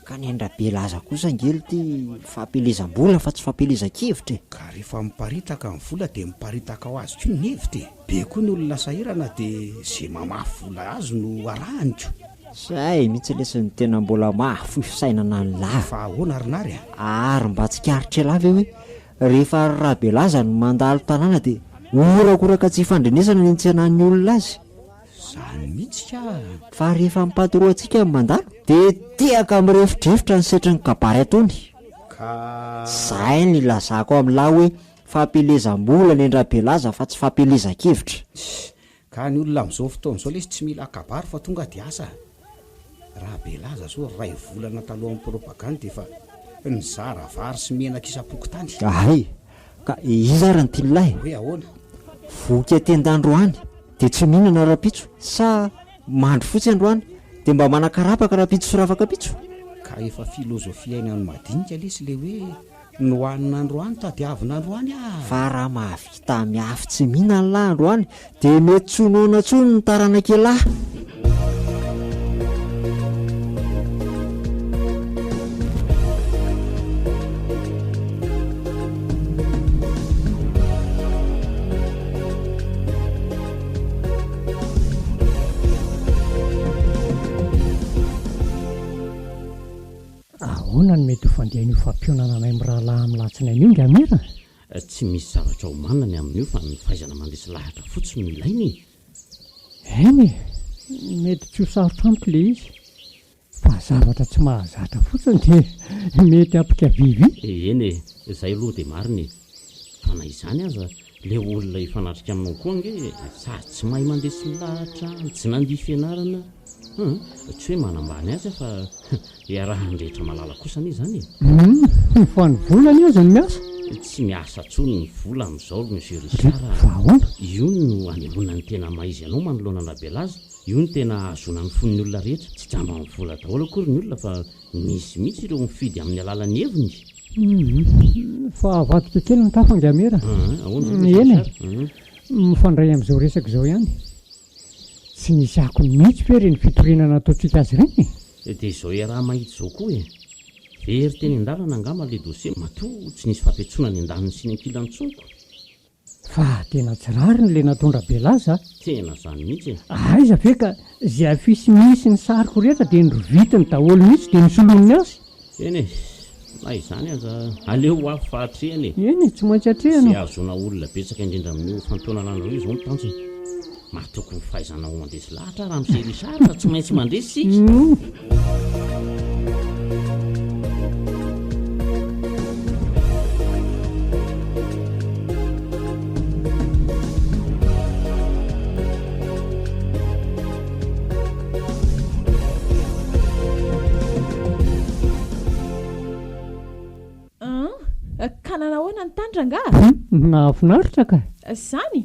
Ka ny andra-belaza kosa ngely tia fampelezam-bola fa tsy fampelezan-kevitra. Ka rehefa miparitaka ny vola dia miparitaka ho azy ko ny hevitra. Be koa ny olona sahirana dia izay mamafy vola azy no arahany ko. Zay mihitsy lesiny tena mbola mafy fisainana ny lava. Fa ahoana arinary ary mba tsy karitra lava hoe rehefa rabelaza no mandalo tanàna dia orakoraka tsy fandrenesana ny antsenan'ny olona azy. Zany mihitsy ka. Fa rehefa mipatoro antsika ny mandalo dia tiaka mirefitrefitra ny setry ny kabary atony. Ka zay ny lazako amin'lahy hoe fampelezam-bola ny andra-belaza fa tsy fampelezan-kevitra. Ka ny olona amin'izao fotoana izao lesy tsy mila kabary fa tonga dia asa. Raha belaza so ray volana talohan'ny propaganda efa nizara vary sy menaka isam-pokotany. Ay, ka iza ary ny tialahy? Hoe ahoana? Voky atenda androany dia tsy mihinana rapitso sa mandry fotsy androany dia mba manakarapaka rapitso sy ravaka pitso? Ka efa filozofia aina ny madinika lesy le hoe nohanina androany tadiavina androany fa raha mahavita miafy tsy mihinana lahy androany dia mety tsonoana tsony ny taranakelahy. Ahoana ny mety ho fandehan'io fampionana anay amin'ny rahalahy amin'ny latsinainy io ngamera? Tsy misy zavatra homanany amin'io fa ny fahaizana mandresy lahatra fotsiny no ilainy. Eny mety tsy ho sarotra amiko le izy fa zavatra tsy mahazatra fotsiny dia mety ampika vivy. Eny izay aloha dia mariny fa na izany aza le olona ifanatrika aminao koa nge sady tsy mahay mandresy lahatra tsy nandia fianarana tsy hoe manambany azy fa iarahany rehetra malala kosa ny izany. Fa ny volany io zany miasa? Tsy miasa tsony ny vola amin'izao monsieur Richard. Ahoana? Io no anehoana ny tena maizy anao manoloana andra-belaza. Io ny tena azona ny fon'ny olona rehetra. Tsy jamba ny vola daholo akory ny olona fa misy mihitsy ireo mifidy amin'ny alalan'ny heviny. Fa avadika kely ny tafangamera. Eny mifandray amin'izao resaka izao ihany. Tsy nisy akony mihitsy fery ny fitorinana ataontsika azy ireny. Dia izao raha mahita izao koa very teny an-dalana angamba le dossier matoa tsy nisy fampiatsoana ny andaniny sy ny ankilantsoko. Fa tena tsy rariny le natondra belaza. Tena izany mihitsy. Aiza ve ka izay afisy misy ny sariko rehetra dia nyrovitiny daholo mihitsy dia nisoloniny azy. Eny na izany aza aleo ho afy fahatrehany. Eny tsy maintsy hatrehana. Tsy azona olona betsaka indrindra amin'io fantonana anareo izao ny tanjony. Matoko ny fahaizanao mandresy lahatra raha misy Richard tsy maintsy mandresy sika. Ka nanahoana ny tandra nga? Nahafinaritra ka. Zany?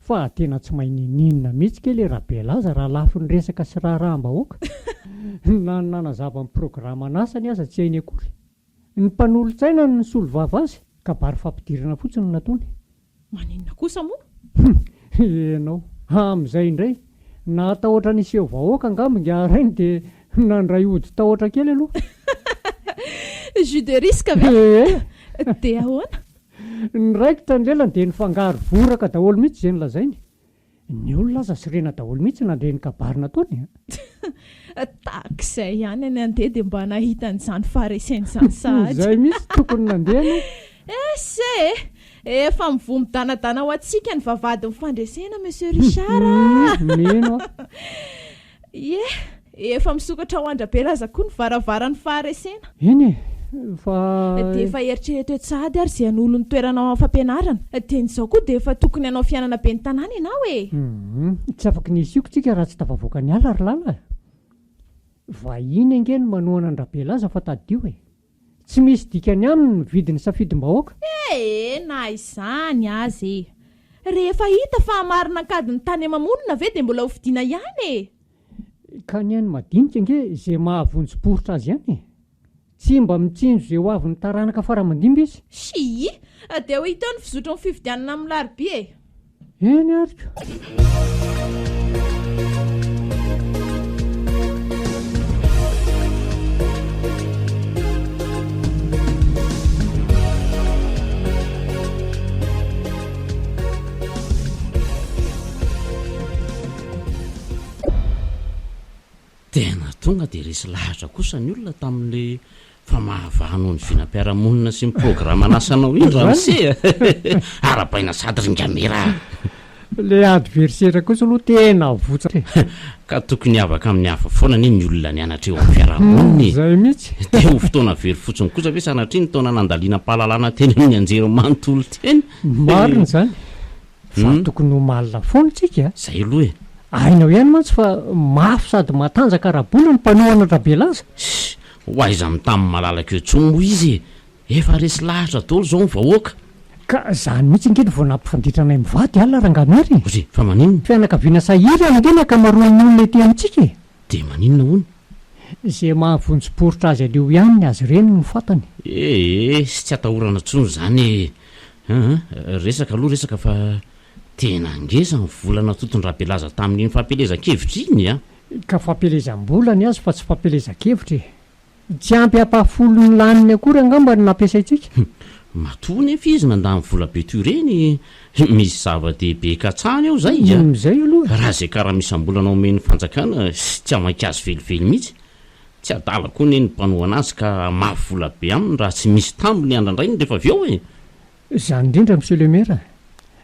Fa tena tsy mahay ninina mihitsy ke le rabelaza raha lafo ny resaka sy raharaham-bahoaka. Nanazava amin'ny programa an'asa ny aza tsy hainy akory. Ny mpanolontsaina ny solo-vava azy kabary fampidirana fotsiny nataony. Maninona kosa moa? Enao amin'izay indray natahotra niseho vahoaka angamba ngarainy dia nandray ody tahotra kely aloha. Jus de risque ve? Dia ahoana? Ny raikitra ny lelany dia ny fangaro voraka daholo mihitsy izay nylazainy. Ny olona aza sirena daholo mihitsy nandray ny kabary nataony. Takizay ihany any andeha dia mba nahitan'izany faharesen'izany sahady. Izay mihitsy tokony nandeha no. Efa mivomi-danadana ho antsika ny vavady ny fandresena monsieur Richard. Mino. efa misokatra ho andra-belaza koa ny varavarany faharesena eny e fa dia efa eritrereto etsahady ary izay an'olony toerana fampianarana dian'izao koa dia efa tokony anao fianana be ny tanàna ianao e tsy afaka nisioko tsika raha tsy tafavoaka ny ala ry lala vahiny ange ny manohana andra-belaza fa tadio e tsy misy dikany aminy ny vidiny safidim-bahoaka na izany azy rehefa hita fa marina akadiny tany mamonina ve dia mbola hofidiana ihany e ka ny any madinika ange izay mahavonjom-poritra azy ihany e tsy mba mitsinjo izay ho avy ny taranaka faramandimby izy si dia ho hita ny fizotro ny fividianana amin'ny larobia e eny arika tena tonga dia resy lahatra kosa ny olona tamin'le famahavahanao ny vinam-piaramonina sy ny programa nasanao indra mise arapaina sady ringamera le adversaire kosa aloha tena votsaka ka tokony avaka amin'ny hafa foana ny ny olona nianatra eo amin'ny fiarahamonina zay mihitsy dia ho fotoana very fotsiny kosa ve sanatria ny taona nandaliana-pahalalana teny amin'ny anjery manontolo teny marina zany fa tokony ho malina foana tsika zay aloha e ainao ihany mantsy fa mafy sady matanjaka rahabola ny mpanohana andra-belaza ho aiza amin'ny tamin'ny malalaka eo tsony moa izy efa resy lahatra dolo zao ny vahoaka ka zany mihitsy ngeny vao nampifandritranay mivady alina rangamary ozy fa maninona fianakaviana sahiry angeny akamaroan'ny olona ety amintsika e dia maninona hono izay mahavonjom-poritra azy aleo ihany ny azy reny no fatany sy tsy atahorana tsony zany resaka aloha resaka fa tena angeza ny volana totondrabelaza tamin'iny fampelezan-kevitra iny a ka fampelezam-bolany azy fa tsy fampelezan-kevitra e tsy ampy hampahafolo ny laniny akory angamba ny nampiasaintsika matony efa izy nandany vola be to ireny misy zava-dehibe katsahany ao zay zay aloha raha zay karaha misy ambolana omen'ny fanjakana tsy amaikazy velively mihitsy tsy adala koa ny mpanohana azy ka mafy vola be aminy raha tsy misy tambiny andrandrainy rehefa avy ao e zany indrindra monsieur le maire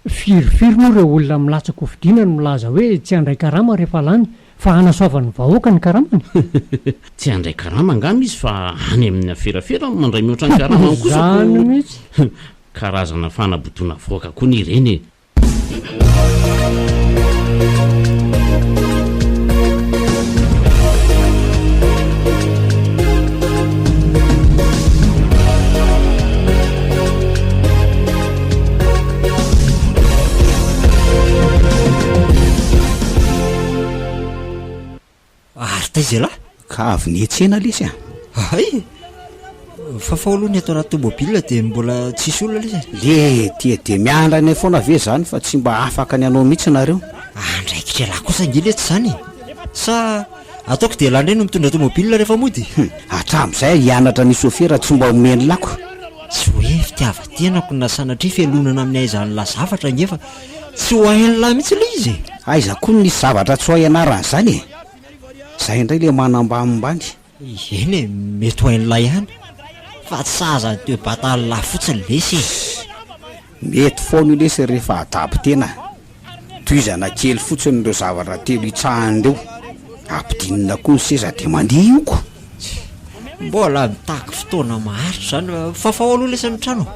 firifiry moa ireo olona milatsaka hofidiana no milaza hoe tsy handray karama rehefa lany fa hanasoavany vahoaka ny karamany tsy handray karama angamy izy fa any amin'ny aferafera mandray mihoatra ny karamany kosa zany mihitsy karazana fanabotona voaka koa ny ireny e taiza lahy ka avy ny etsena lesy ay fa aloha ny atao anaty tomobila dia mbola tsisy olona lesy le tia dia miandra ny foana ve zany fa tsy mba afaka ny anao mihitsy nareo andraikitra lahy kosa ngely etsy zany sa ataoko dia lahy ndray no mitondra tomobila rehefa mody hatramin'izay hianatra ny sofera tsy mba omeny lako tsy hoe fitiavantenako na sanatria fialonana amin'ny aizany la zavatra ngefa tsy ho hain'ny lahy mihitsy le izy aiza koa nisy zavatra tsy ho ianarana zany e zay indray le manambamimbany eny e mety ho hain'ny lahy ihany fa tsy saza teo batany lahy fotsiny lesy mety foana io lesy rehefa adabo tena toizana kely fotsiny ireo zavatra telo itsahany reo ampidinina koa ny seza dia mandeha ioko mbola mitahaka fotoana maharitra zany fafao aloha lesy ny trano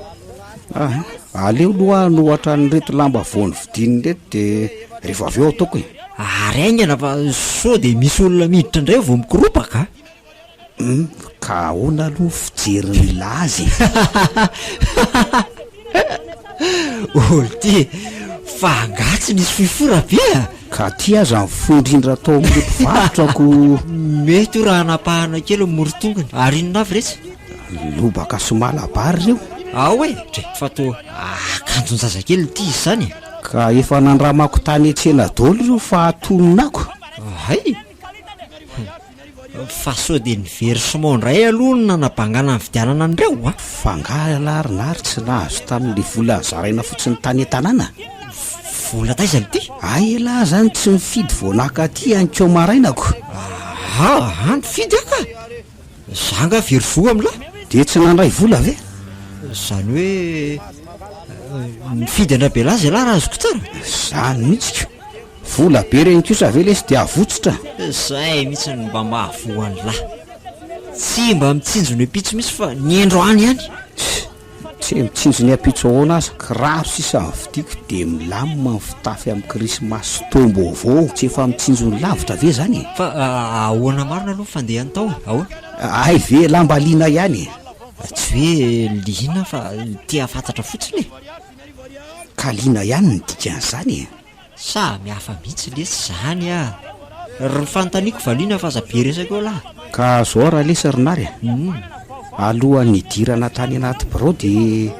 aleo loha no ohatra ny reto lamba voany vidiny reto dia rehefa avy eo ataoko e ary aingana fa so dia misy olona miditra indray vao mikiropaka ka ahoana aloha fijeriny lazy olo ty fa angatsy nisy fifora be ka ty aza mifondrindra tao amin'ny mpivarotrako mety ho raha hanapahana kely morotongany ary inona avy retsy lobaka somalabary reo ao e dre fa to akanjon zazakely ty izy zany ka efa nandramako tany etsena dolo reo fa atononako ay fa so dia nivery somondray aloha no nanabangana ny vidianana an'ireo fangalarynary tsy nahazo tamin'le vola zaraina fotsiny tany an-tanàna vola taizany ty ay lahy zany tsy mifidy voanaka ty ankeo marainako mifidy aka zanga very voa amin'lahy dia tsy nandray vola ve zany hoe mifidy andra-belazy lahy raha azoko tsara zany mihitsika vola be reny kosa ve le sy dia avotsitra zay mihitsy ny mba mahavoany lahy tsy mba mitsinjo ny apitso misy fa niendro any ihany tsy mitsinjo ny apitso ahoana aza kiraro sisa vidiako dia milamima ny fitafy amin'ny krismasy tombo avao tsy efa mitsinjo ny lavitra ve zany fa ahoana marina aloha fandehany tao ahoana ay ve lamba liana ihany tsy hoe lihina fa tia fantatra fotsiny ka liana ihany ny dikan'izany sa mihafa mihitsy lesy zany ry fanontaniako valiana fa zabe resaka eo lahy ka zao raha lesy rinary alohan'ny dirana tany anaty birao dia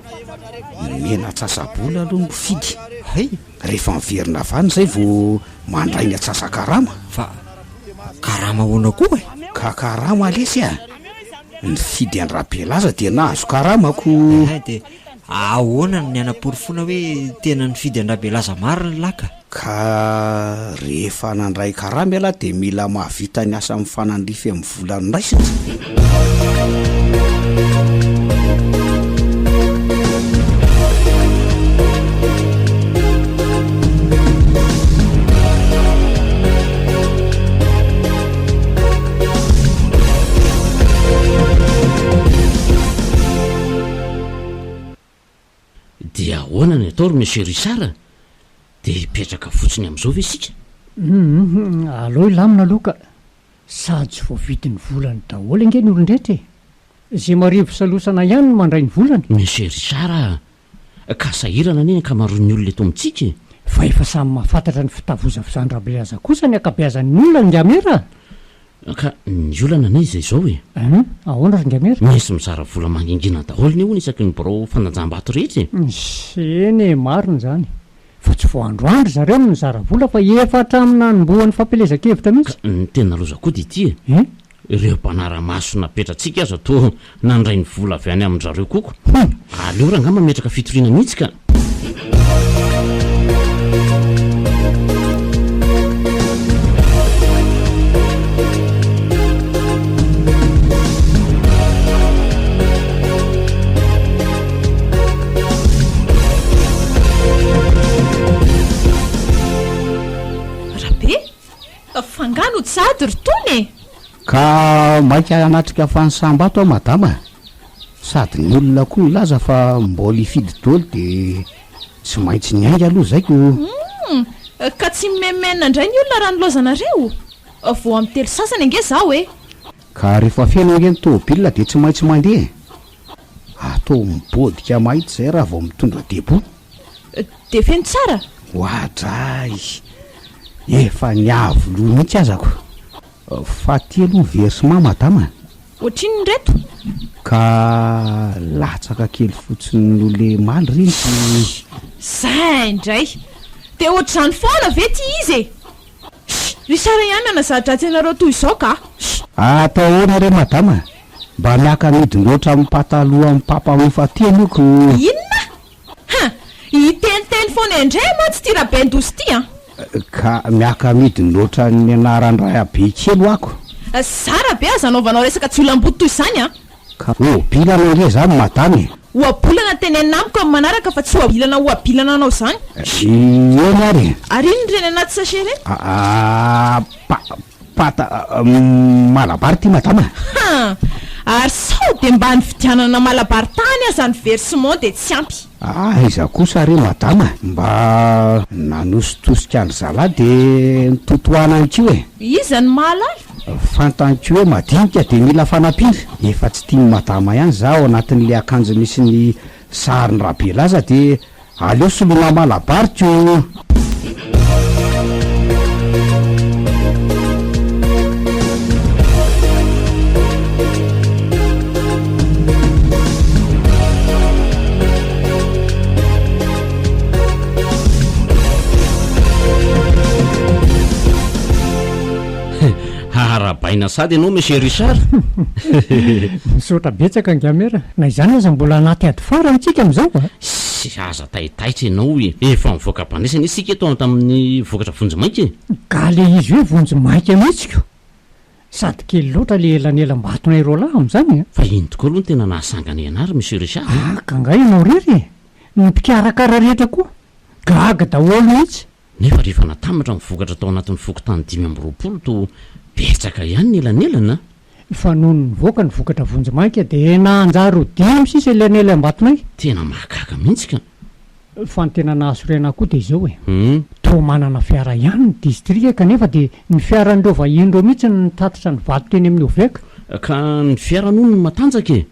mena tsasabola aloha no fidy hay rehefa miverina vany zay vao mandray ny atsasakarama fa karama hoana koa ka karama lesy ny fidy any rabelaza dia nahazo karamako dia ahoana ny anam-porofona hoe tena ny fidy an-drabelaza mariny laka ka rehefa nandray karama ala dia mila mahavita ny asa amin'ny fanandrify amin'ny volany raisina dia ahoana ny atao ry monsieur Richard dia hipetraka fotsiny amin'izao ve sika aloha ilamina aloha ka sady tsy voavidiny volany daholo ange ny olon-drehetra zay marivo salosana ihany no mandray ny volany monsieur Richard ka sahirana anie ankamaroan'ny olona eto amintsika fa efa samy mahafantatra ny fitavozavozany rabelaza kosa ny akabeazan'ny olona ny ngamera ka ny olana na izay zao ahoana ry ngamera misy mizara vola mangingina daholo ny hoany isaky ny birao fananjam-bato rehetra seny marina zany fa tsy voandroandro zareo no nizara vola fa efa tramina nomboan'ny fampelezakevitra mihitsy ny tena loza koa dia ity ireo mpanara-maso napetratsika azo atao nandray ny vola avy any amin-jareo koko aleo raha ngamba metraka fitoriana mihitsy ka fangano sady rytony ka maika anatrika fanysambato a madama sady ny olona koa milaza fa mbola ifidy dolo dia tsy maintsy ny ainga aloha zaiko ka tsy memena indray ny olona raha nilozanareo vao amin'ny telo sasany ange zaho ka rehefa feno ange ny tômôbilina dia tsy maintsy mandeha atao mibodika mahitsy zay raha vao mitondra debo dia feno tsara hoadray efa niavo loha mihitsy azako fa ty aloha versement madama ohatriny reto ka latsaka kely fotsiny no le maly reny zay indray dia ohatr'izany foana ve ty izy ry sara ihany anazahatra anareo toy izao ka atao ahoana re madama mba miaka midinoatra amin'ny pataloha amin'ny papahofa ty anoko inona iteniteny foana indray mantsy ty rabendozy ty ka miaka midinoatra ny anaran-dray abe kelo ako zara be aza anaovanao resaka tsy olam-boto toy izany ka oabilana ire zany madamy oabolana teny amiko amin'ny manaraka fa tsy oabilana oabilana anao zany ena ary ary iny reny anaty sachet reny pata malabary ty madama ary sao dia mba nividianana malabary tany aza ny versement dia tsy ampy iza kosa re madama mba nanositosika any zala dia nitotoananykio iza ny mahalaly fantankio hoe madinika dia mila fanampiana efa tsy tiany madama ihany za ao anatin'le akanjo misy ny sariny rabelaza dia aleo solona malabariko arabaina sady ianao monsieur Richard misaotra betsaka ngamera na izany aza mbola anaty ady fara antsika amin'izao sy aza taitaitra ianao efa mivoaka mpandraisana isika eto tamin'ny vokatra vonjimaika ka le izy hoe vonjimaika mihitsika sady kely loatra le elanelam-batona ireo lahy amin'izany fa iny tokoa aloha no tena nahasangana ianary monsieur Richard ka nga ianao rery ny mpikarakara rehetra koa gaga daholo mihitsy nefa rehefa natambatra mivokatra tao anatin'ny fokotany 520 to betsaka ihany ny elanelana fa noho ny voaka ny vokatra vonjymaika dia nahanjary ho dimy sisa ilanela ambatonay tena mahagaga mihitsy ka fa ny tena nahasorena koa dia izao to manana fiara ihany ny distrika kanefa dia ny fiaran'ireo vahin'ireo mihitsy ny tatitra ny vato teny amin'ny oveka ka ny fiaranono ny matanjaka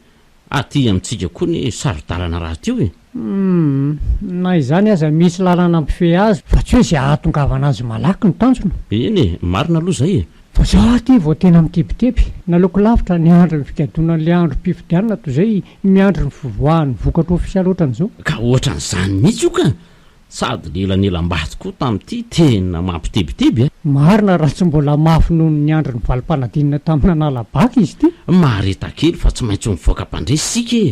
aty amintsika koa ny sarodalana raha teo na izany aza misy lalana ampife azy fa tsy hoe izay ahatongavana azy malaky ny tanjona eny marina aloha zay fa zao aty vao tena mitepitepy naloko lavitra ny andro ny fikadonan'le andro mpifidianana toy izay miandro ny fivoahan'ny vokatra ofisialy ohatran'izao ka ohatran'izany mihitsy io ka sady lelanelambady koa tamin'ity tena mampitebiteby marina raha tsy mbola mafy noho ny andro ny valim-panadinina tamin'ny analabaka izy ity mareta kely fa tsy maintsy mivoaka mpandresy sika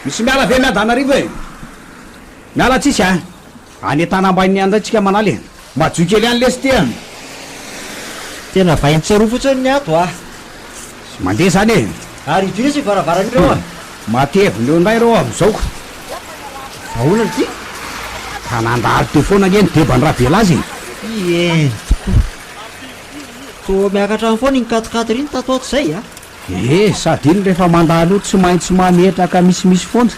misy miala ve miadanarivo e miala tsisy any tanambainy andatsika manaly majo kely any lesy ty tena vaintsaro fotsiny ny ato sy mandeha zany e ary idina sy varavaran'ireo mateviny eo ndray reo am'zaoko vaolana ty ka nandary teo foana ngeny debany raha bela azy eny tokoa to miakatra any foana iny katikaty riny tato ato zay sady iny rehefa mandalo tsy maintsy mametraka misimisy foana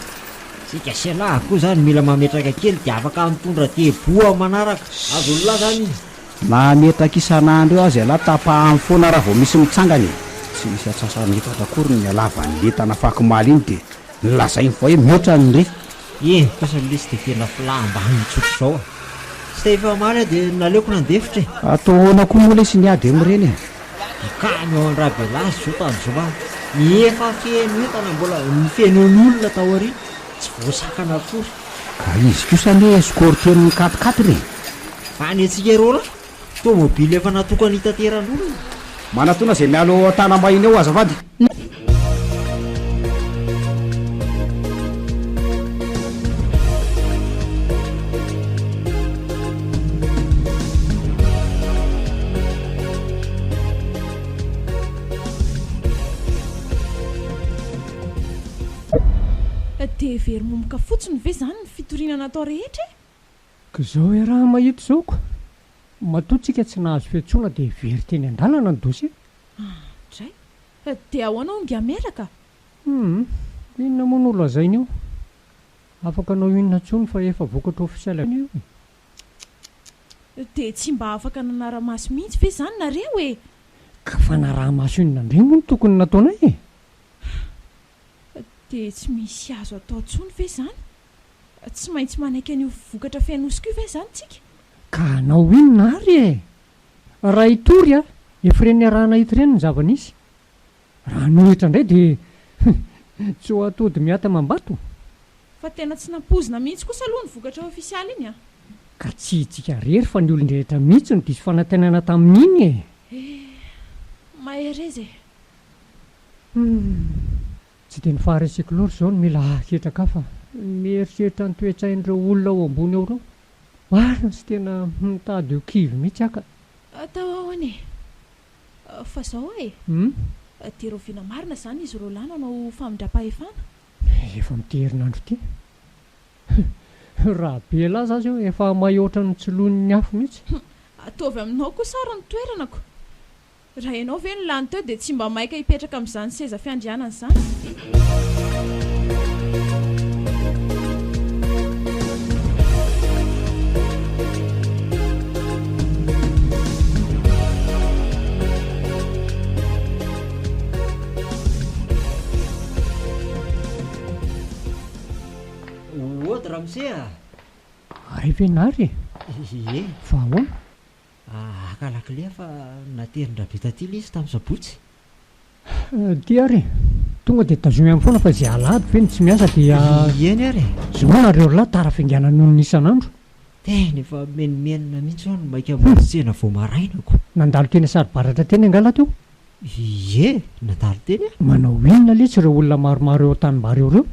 sika sialahy koa zany mila mametraka kely dia afaka mitondra teboa manaraka azo olona zany nametraka isan'andro eo azy ala tapahany foana raha vao misy mitsangany tsy misy atsasan'nytatakory ny alavany letana fakimaly iny dia nylazay fa hoe mihoatra ny refa kosa lesy dia tena filambany tsotro zao sy efa maly dia naleoko nandefitra ataohoana koa moa le sy niady am'ireny kany ao andraha belazy zao tanzoma efa feno entana mbola nifenon'olona tao ary tsy voasakana tory ka izy kosany hoe skorten'ny katikaty re fa ny atsika erola tomobily efa natokany hitateran'olona manatona zay mialo tanambahiny eo azavady dia veromomoka fotsiny ve zany ny fitoriana natao rehetra ka zao e raha mahito zaoko matoatsika tsy nahazo fiantsoana dia very teny an-dalana ny dosy dray dia ahoanao ngy ameraka inona moan'olo azainy io afaka anao inona ntsony fa efa vokatra ofisialy io dia tsy mba afaka nanara-maso mihitsy ve zany nareo e ka fa naraha-maso inona ndray moa no tokony nataonay dia tsy misy azo atao ntsony ve zany tsy maintsy manaiky an'io vokatra fianosika io ve zany tsika ka anao inona ary raha itory efa reny arahana hito ireny ny zava-nisy raha nohitra indray dia tsy ho atody miata mambato fa tena tsy nampozina mihitsy kosa aloha ny vokatra ofisialy iny ka tsy hitsika rery fa ny olon-drehetra mihitsy no diso fanantenana tamin'iny maherezy tsy dia ny faharesiko loatra izao no mila aketraka fa mieritreritra ny toetsain'ireo olona ao ambony eo reo marina sy tena mitady ho kivy mihitsy aka atao ahoany fa zao tero vina marina zany izy reo lahy nanao famindra-pahefana efa miterinandro ity raha be laza azy eo efa mahoatra ny tsilon'ny afo mihitsy ataovy aminao koa sara ny toeranako raha ianao ve ny lany teo dia tsy mba maika hipetraka amin'izany seza fiandrianana izany oatra raha mise ay venary fa ahoana akalakilea fa naterin-drabe tatily izy tamin'ny sabotsy ty ary tonga dia tazomy amin'ny foana fa izay alady ve ny tsy miasa dia eny ary zao nareo lahy tara fiangiana noho ny isan'andro tena efa menimenina mihitsy ao no maika motsena vao marainako nandalo teny sarobaratra teny angala teo nandalo teny manao inona letsy ireo olona maromaro eo tanimbary eo reo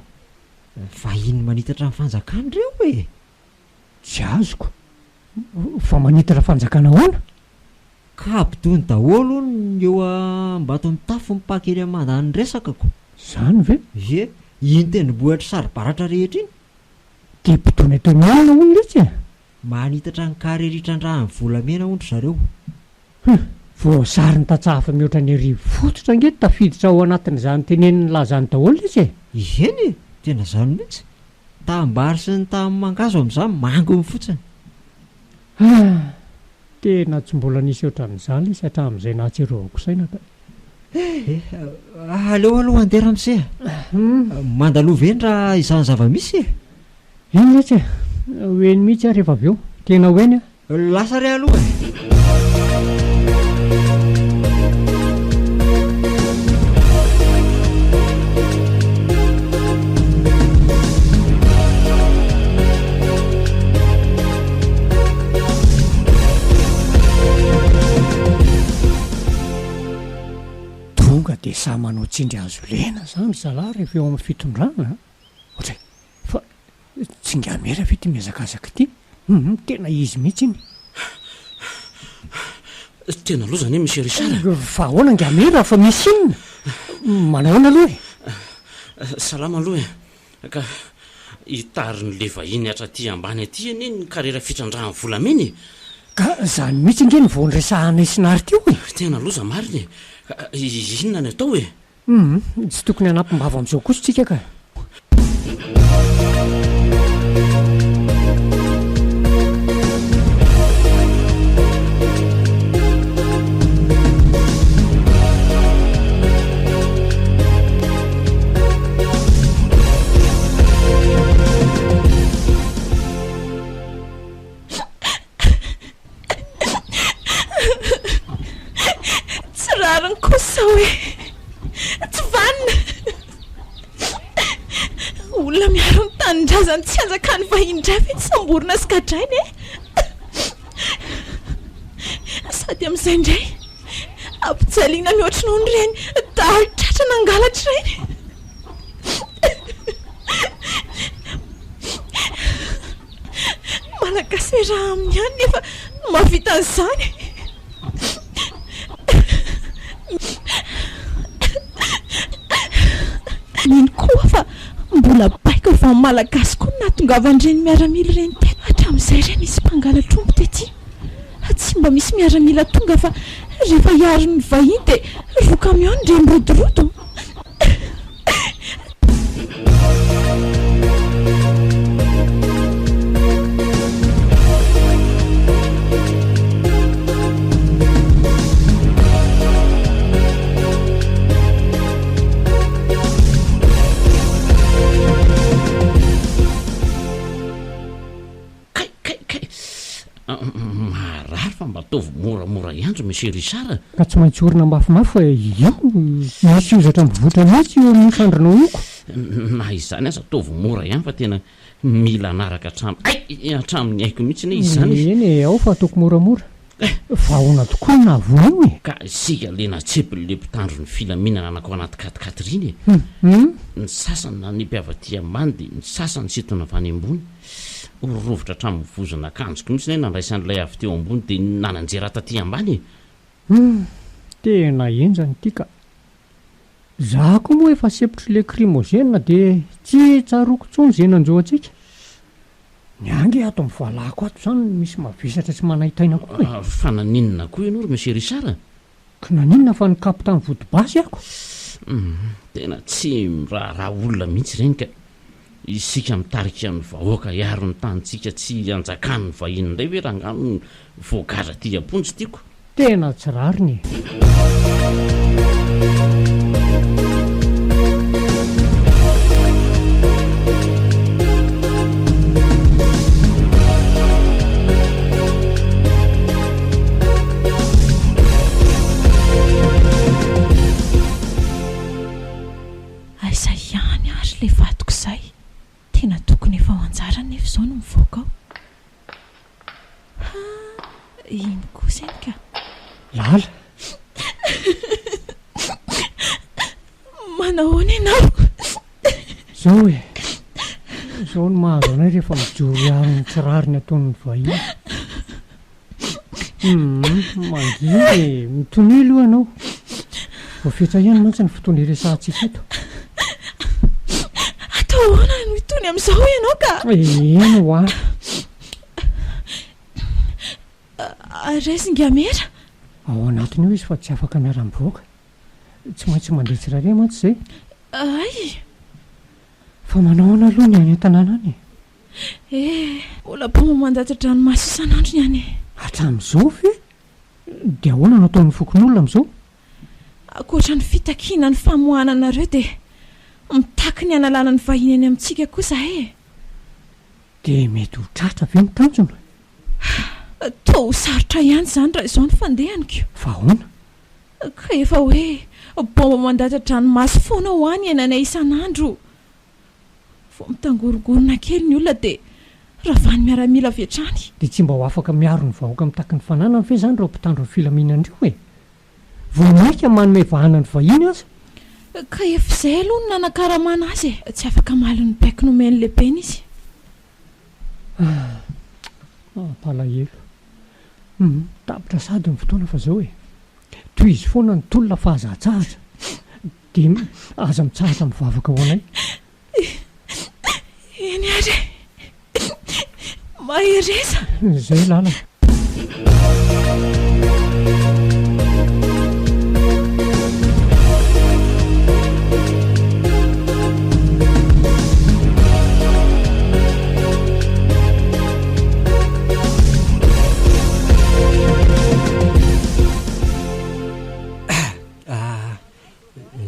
vahiny manitatra ny fanjakana ireo e. tsy azoko fa manitatra fanjakana hoana ka ampitony daholo ny eo ambato amin'ny tafo mipakely amandany resakako. zany ve e iny tendrombohitra sarybaratra rehetra iny de mpitony atonyalina hono retsy e. manitatra ny kareritran-drahany volamena ondry zareo. voasary ny tatsahafa mihoatra ny arivo fototra ngety tafiditra ao anatin'izany teneniny lazany daholo retsy e. Eny e tena zany mihitsy tambary sy ny tamin'ny mangazo amin'izany mangony fotsiny. tena tsy mbola nisy ohatran'izany isy hatramin'izay nahatserovako saina ka aleo aloha andera am'se mandalova eny raha izany zava-misy e. iny mihitsy e hoeny mihitsy a rehefa avy eo tena hoeny a lasa re aloha de sa manao tsindry azo lena zany zalahy rehefa eo amin'ny fitondrana ohatray fa tsy ngamera ve ty miazakazaka ty tena izy mihitsy iny tena aloha zany e monsieur Richard fa ahoana ngamera fa misy inona manahoana aloha e salama aloha e ka hitariny le vahiny hatraty ambany aty eny ny karera fitrandrahany volameny ka zany mihitsy nge ny voandresahana isinary tyo e. tena aloha za mariny inona ny atao e tsy tokony hanampim-bava amin'izao kosa tsika ka kosa hoe tsy vanina olona miaro ny tanindrazany tsy anjakany vahindray fe tsy samborina sy kadrainy e sady amin'izay indray ampijaliana mihoatra nohony ireny daholo-tratra nangalatra ireny malagasy raha amin'ny any nefa mahavita an'izany niny koa fa mbola baiko fa malagasy koa natongavan'ireny miaramila ireny tena hatramin'izay ireny misy mpangalatrombo tety tsy mba misy miaramila tonga fa rehefa hiaro ny vahiny dia roka mihao ny remrodoroto marary fa mba ataovy moramora iandro monsieur Richard ka tsy maintsy orina mafimafy fa io misy ozatra mivoatra mihitsy eo amin'ny fandrinao ioko na izany aza ataovy mora ihany fa tena mila anaraka hatramin'ny haiko mihitsy ne izy zany eny ao fa ataoko moramora fa ahoana tokoa na avoa io e ka sika lena tsepy le mpitandro ny filaminana anako anaty katikatiriny ny sasany na ny mpiavaty ambany dia ny sasany sitona avany ambony rovitra hatramin'ny vozana akanjoko mihitsy ne nandraisan'ilay avy teo ambony dia nananjera taty ambany tena enjany ity ka za koa moa efa sepotry le crimogène dia tsy tsaroko tsony zay nanjoantsika ny angy ato amin'ny voalako ato zany misy mavesatra tsy manahitaina koa fa naninona koa ianao ry monsieur Richard ka naninona fa ny kapitany vodibasy ako tena tsy raha olona mihitsy ireny ka isika mitarika ny vahoaka hiaro ny tanyntsika tsy anjakany ny vahiny indray hoe raha ngano voagadra ty amponjy tiako tena tsy rariny aiza ihany ary le vatoko izay tena tokony efa ho anjara nefa izao no mivoaka ao iny kosa eny ka lala manahoana ianao zao e rehefa mijoro ihany tsirariny ataon'ny vahiny. Mangiry mitonilo ianao. Voafetra ihany mantsy ny fotoana iresantsika eto. Atao ahoana no itony amin'izao ianao ka? Eno a. Resingamera? Ao anatiny io izy fa tsy afaka miara-mivoaka. Tsy maintsy mandeha tsirairay mantsy izay. Ay. Fa manao ana aloha ny any an-tanàna any. Mbola bomba mandatra dranomasy isan'andro ny any. Hatramin'izao ve? Dia ahoana no ataon'ny fokon'olona amin'izao? Akoatra ny fitakiana ny famohananareo dia mitaky ny analana ny vahiny any amintsika kosa Dia mety ho tratra ve mitanjona? Toa ho sarotra ihany izany raha izao ny fandehaniko. Fa ahoana? Ka efa hoe bomba mandatra dranomasy foana ho any iananay isan'andro. Vao mitangorogorona kely ny olona dia ravany miaramila avy hatrany. Dia tsy mba ho afaka miaro ny vahoaka mitaky ny fananany ve izany raha mpitandro ny filaminan'ireo voninahitra manome vahana ny vahiny aza. Ka efa izay aloha no nanakaramana azy tsy afaka maly ny baiko nomeny lehibeny izy. Palahelo. Tapitra sady ny fotoana fa zao toy izy foana ny tolona fa azatsahatra dia aza mitsahatra mivavaka ho anay. Eny ary mahereza izay lalana.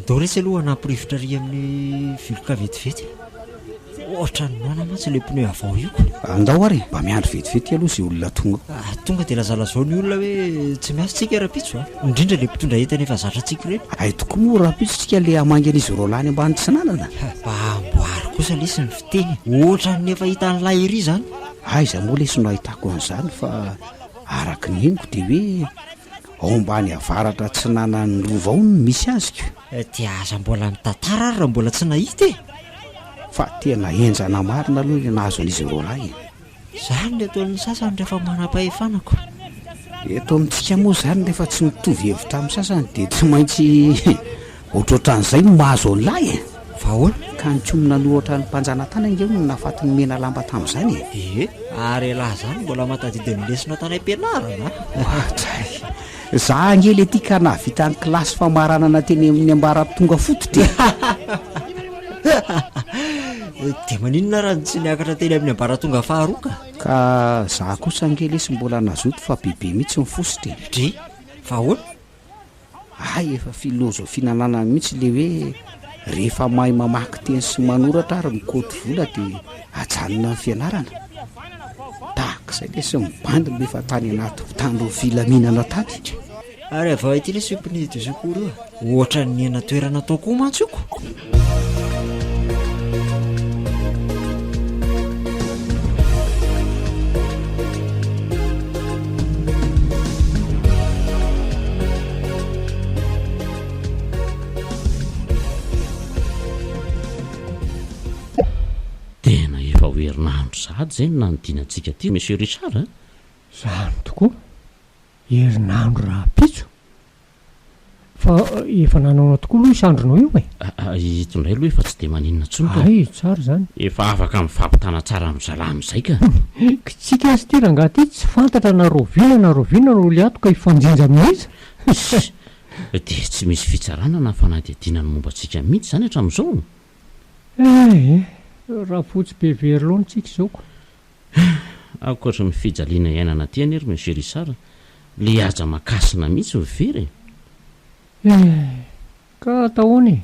Dao resy aloha nampirivotra ry amin'ny viloka vetivety. Ohatra ny nana mantsy ilay pneu avao io. Andao ary mba miandry vetivety aloha izay olona tonga. Tonga dia lazalazao ny olona hoe tsy miasintsika rapitso indrindra ilay mpitondra entana efa zatra antsika ireny. Ay tokoa moa rapitso tsika ilay amangan'izy rolany ambany tsinanana. Mba amboary kosa lesy ny fiteny ohatra ny efa hita n'ilay ery izany. Iza moa lesy no ahitako an'izany fa araka ny henoko dia hoe ao ambany avaratra tsinanan'ny rova ao no misy aziko. Dia aza mbola mitantara ary raha mbola tsy nahita fa tena enjana marina aloha ny nahazo an'izy rolahy. Izany ny ataon'ny sasany rehefa manam-pahefanako. Eto amintsika moa izany rehefa tsy mitovy hevitra amin'ny sasany dia tsy maintsy ohatrohatran'izay no mahazo an'ilay fa ahoana ka nitsomina ny ohatra ny mpanjana tany angeo no nahafaty ny mena lamba tamin'izany ary lahy zany mbola matadidin'ny lesona tany am-pianarana. Za angely ety ka nahavita ny kilasy famaranana teny amin'ny ambara-tonga fototra. Dia maninona raha tsy niakatra teny amin'ny ambara-tonga faharoa ka za kosa angely sy mbola nazoto fa bebe mihitsy ny fositra. Dri fa ahoana? Ay efa filozofia nanana mihitsy le hoe rehefa mahay mamaky teny sy manoratra ary mikoty vola dia ajanona ny fianarana. Tahak'izay lesy mibandiny rehefa tany anaty mpitandro filaminana tany. Ary avao ity le supni de secours ohatra ny ena toerana tao koa mantsoko. Tena efa hoerinandro sady izay no nanodinantsika aty monsieur Richard. Izany tokoa herinandro rapitso fa efa nanao tokoa aloha isandronao io itondray aloha efa tsy dia maninona tsony ay tsara izany efa afaka mifampitana tsara mizalamy izay ka tsika azy ty rangaha ty tsy fantatra na roviana no liatoka ifanjinja mihitsy dia tsy misy fitsarana na fanadihadiana ny momba antsika mihitsy izany hatramin'izao. Raha fotsy be veryloana tsika izao ko akoatra ny fijaliana iainana ty anery monsieur Richard le aja makasina mihitsy very ka atahoany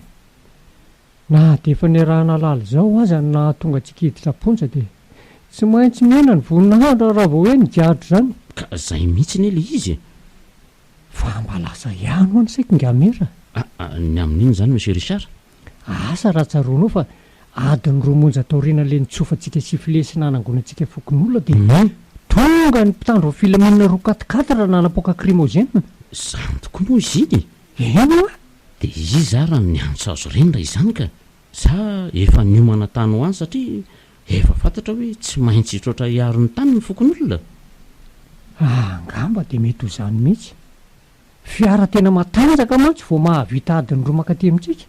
na dia efa niarahana lala izao aza na tonga tsika hiditra ponja dia tsy maintsy miaina ny voninahitra raha vao hoe nigadro izany ka izay mihitsy ny le izy fa mba lasa ihany ho any saika ngamera ny amin'iny izany monsieur Richard asa raha tsaroanao fa adiny romonja taoriana le nitsofantsika sifilesy na nangonantsika fokon'olona dia tonga ny mpitandro filaminana roa katikatatra na napoaka crimogène izany tokoa moa izy iny eno dia izy raha ny antso azo reny raha izany ka sa efa niomana tany ho any satria efa fantatra hoe tsy maintsy hitroatra hiaro ny tany ny fokon'olona. Angamba dia mety ho izany mihitsy. Fiara tena matanjaka mantsy vao mahavita adiny roa makaty amintsika.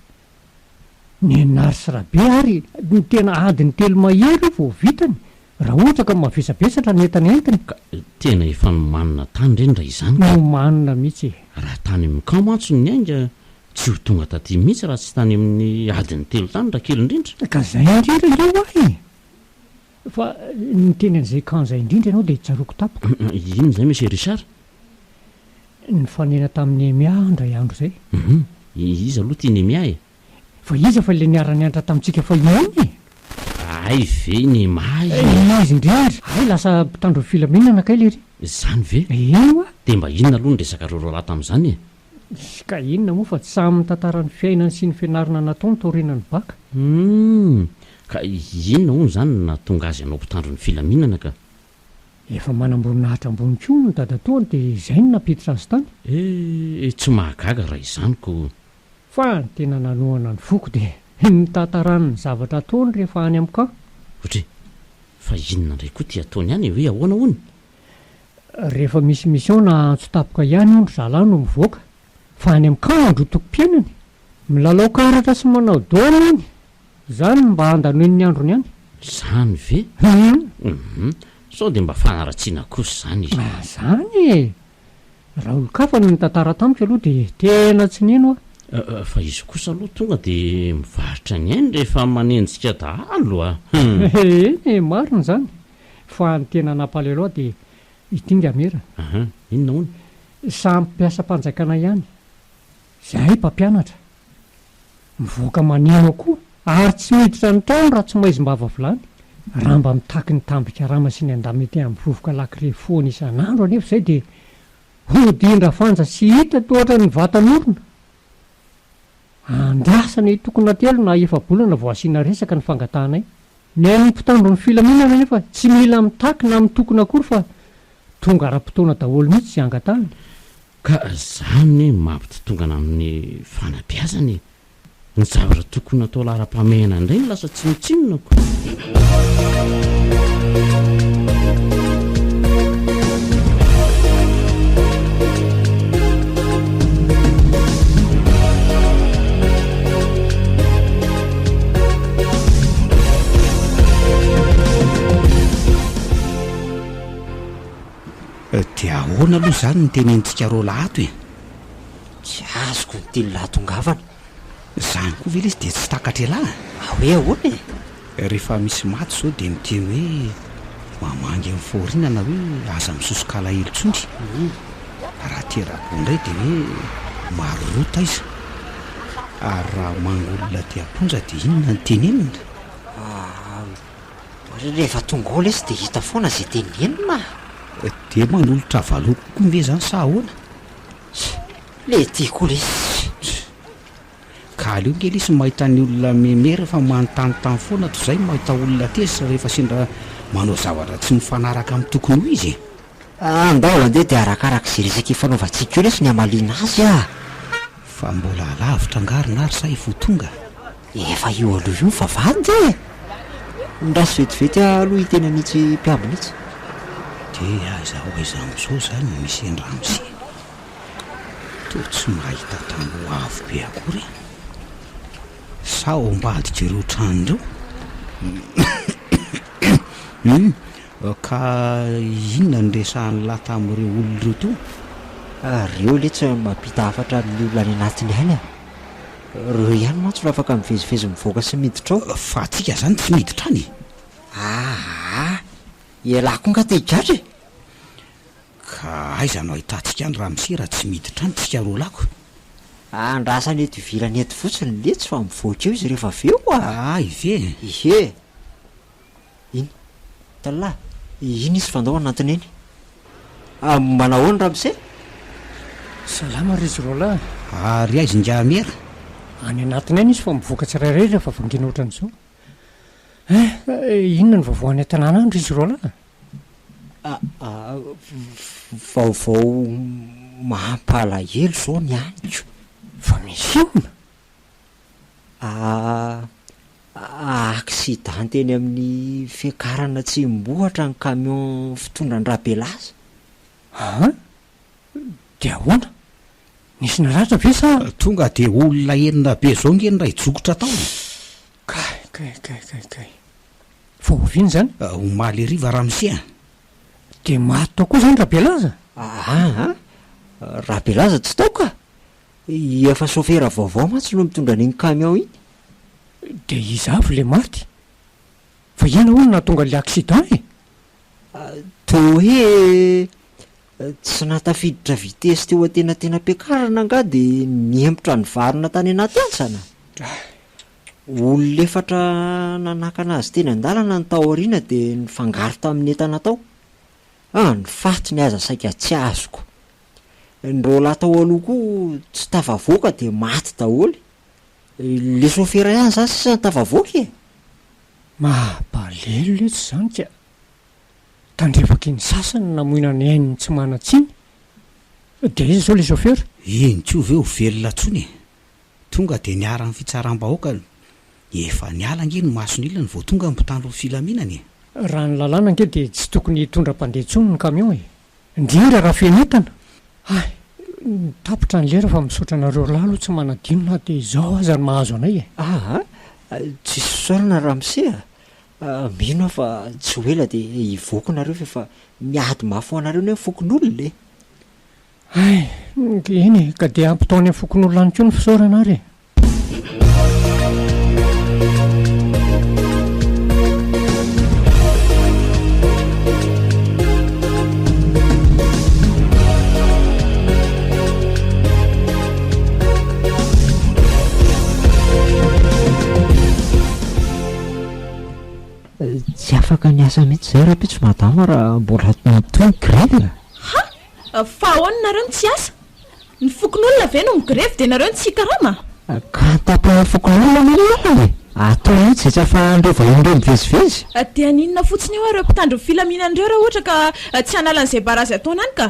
Ny narsirabe ary ny tena adiny telo mahery vao vitany raha ohatra ka mavesabesatra ny entana ka tena efa nomanina tany reny raha izany nomanina mihitsy. Raha tany amin'ny kamantso ny ainga tsy ho tonga taty mihitsy raha tsy tany amin'ny adiny telo tany raha kely indrindra. Ka zay indrindra indreo ahy fa ny teny an'izay kan'izay indrindra ianao dia tsaroako tapoka. Ino zay monsieur Richard? Ny fanena tamin'ny EMIA ndray andro zay. Iza aloha tia ny EMIA e? Fa iza fa ilay niara-nianatra tamintsika fa ihany. Ay ve ny EMIA izy indrindra. Ay lasa mpitandro filaminana kay lery. Zany ve? Eo dia mba inona aloha ny resaka rorolahy tamin'izany e? Ka inona moa fa tsy samy tantaran'ny fiainany sy ny fianarana nataony taorianany baka. Ka inona hono zany nahatonga azy anao mpitandro ny filaminana ka? Efa manamboninahitra ambony koa ny dadatoany dia izay no napiditra azy tany. Tsy mahagaga raha izanyko. Fa ny tena nanohana ny foko dia nitantarany ny zavatra ataony rehefa any amin'ny ka. Ohatry fa inona indray koa tia ataony ihany hoe ahoana hono? Rehefa misy mission na antsotapoka ihany ondry zalahy no mivoaka fa any amin'ny ka andro toko-piainany milalao karatra sy manao daona any. Zany mba handanoeny ny androny any. Zany ve? Sao dia mba fanaratsiana kosa zany izy. Zany e. Raha olo-kafa no nitantara tamiko aloha dia tena tsy nino fa izy kosa aloha tonga dia mivarotra ny ainy rehefa manenjika dahalo a. Marina zany fa ny tena napaly aloha dia itinga mera. Inona hono? Samy mpiasa-panjakana ihany. Zahay mpampianatra mivoaka maneno koa ary tsy miditra ny trano raha tsy maizimbava vilany. Raha mba mitaky ny tambika rama sy ny andamety amin'ny vovoka lakire foana isan'andro anefa izay dia hodindra fanja sy hita toatra ny vatan'orona. Andrasana tokony natelo na efa bolana vao asiana resaka ny fangatanay. Ny ain'ny mpitandro ny filaminana nefa tsy mila mitaky na mitokona akory fa tonga ara-potoana daholo mihitsy sy angatahana. Ka zany mampititongana amin'ny fanabeazany. Ny zavatra tokony atao lara-pamehana indray ny lasa tsinotsinona ko. Dia ahoana aloha zany ny tenentsika roa lahato e? Tsy azoko ny teny lahatongavana. Zany koa vela izy dia tsy takatra elahy. Hoe ahoana e? Rehefa misy maty zao dia miteny hoe mamangy amin'ny forinana hoe aza misosokala helontsondry. Raha terako indray dia hoe marorota izy. Ary raha mangolona dia amponja dia inona ny tenenina? Rehefa tonga olo izy dia hita foana izay tenenina. Dia manolotra valoko koa ve zany sa ahoana? Le tiako le ka aleo ngely izy mahita ny olona meme rehefa manontanytany foana toy izay mahita olona tesy rehefa sendra manao zavatra tsy mifanaraka amin'ny tokony ho izy. Andao andeha dia arakaraka izay resaka ifanaovantsika eo lesy ny hamaliana azy a. Fa mbola lavitra angarina ary sa efa tonga? Efa io aloha io vavady e. Ndraso vetivety aloha hitena nitsy mpiambina itsy. Dia zaho aiza amin'izao zany misy endramisy. Toa tsy mahita tambo avo be akory. Sao ambadika ireo trano ireo. Ka inona ny resahan'ny lahy tamin'ireo olona ireo to? Reo letsy mampita hafatra amin'ny olona any anatiny any a. Reo ihany mantsy no afaka mivezivezy mivoaka sy miditra ao. Fa atsika zany tsy miditra any. Ialako nga te-higadra e. Ka aiza no ahitantsika any raha misera tsy miditra any tsika roa lako. Andrasany eto ivilany eto fotsiny letsy fa mivoaka eo izy rehefa avy eo a. Ive. Ihe. Iny talahy, iny izy fandao anatiny eny. Manao ahoana Ramose? Salama ry izy roalahy. Ary aiza ngia mera? Any anatiny eny izy fa mivoaka tsirairay rehefa vangina ohatran'izao. Inona ny vaovao any an-tanàna any ry izy roalahy? Vaovao mampalahelo zao ny aniko. Fa misy iona? Aksidanty eny amin'ny fiakarana tsy mbohatra ny camion fitondran-drabelaza. De ahoana nisy naratra ve sa tonga de olona enina be zao ngeny raha ijokotra taona kay fa oviny zany omaly riva ramisia de maty tao koa zany rabelaza rabelaza tsy tao ka efa sofera vaovao matsy no mitondra an'iny camion iny. de izy avy le maty fa iana hono nahatonga le accident to hoe tsy natafiditra vitesy teo atena ampiakarana anga de niempotra ny varina tany anaty antsana. Olona efatra nanakana azy teny an-dalana ny taoriana de nifangaro tamin'ny entana tao. Ny faty ny aza saika tsy azoko. Ndro latao aloha koa tsy tafavoaka de maty daholy. Le sofera ihany zany sisa tafavoaka e. Mampalelo le tsy zany ka tandrevaky ny sasany namoina ny aininy tsy manatsiny de izy zao le sofera iny ko ve ho velona tsony tonga de niara ny fitsaram-bahoaka efa niala nge ny mason'ilany vao tonga mpitandro filaminany raha ny lalàna ange de tsy tokony hitondra mpandeha tsony ny camion indrindra raha fenetana tapitra ny lera fa misaotra anareo lalo tsy manadinona de izao aza ny mahazo anay tsy sosorana ramosea mino fa tsy hoela de ivoaka nareo fa miady mafo anareo ny fokon'olona eny ka de ampitaony amin'ny fokon'olona any koa ny fisaorana ary tsy afaka niasa mihitsy zay raha pitsy madama raha mbola toy grevy fa ahoana nareo ny tsy asa ny fokon'olona ve no migrevy de nareo ny tsy karama ka tapana fokon'olona milona atao mihitsy zay tsy afa andreo vaindreo mivezivezy de aninona fotsiny eo areo mpitandro filaminandreo raha ohatra ka tsy analan'izay barazy ataona any ka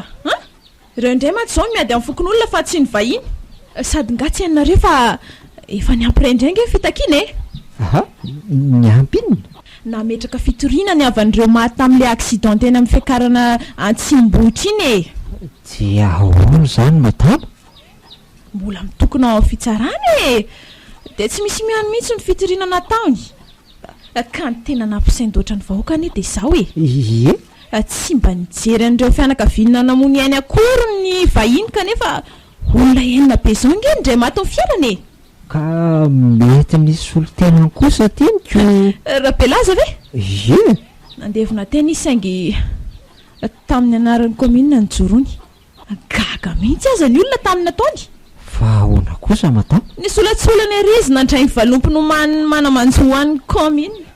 ireo indray matsy zao miady amin'ny fokon'olona fa tsy ny vahiny sady ngatsy ainareo fa efa niampirendrainge fitakiny niampinina nametraka fitoriana ny avan'ireo maty tamin'le accident tena amin'ny fiakarana antsimbohitra iny ty ahoana zany madama mbola mitokona ao amin'ny fitsarana de tsy misy miany mihitsy ny fitoriana nataony ka ny tena nampisaindoatra ny vahoaka any de izao tsy mba nijery an'ireo fianakavinana namony ainy akory ny vahiny kanefa olona enina be zao nge ndray maty amin'ny fiarana ka mety nisy olo tenany kosa teniko rabelaza ve nandevona tena izy saingy tamin'ny anaran'ny commune ny jorony gaga mihitsy aza ny olona tamin'ny ataony fa ahoana kosa madama nisy olatsolana ery izy nandray ny valompo no manamanjoan'ny commune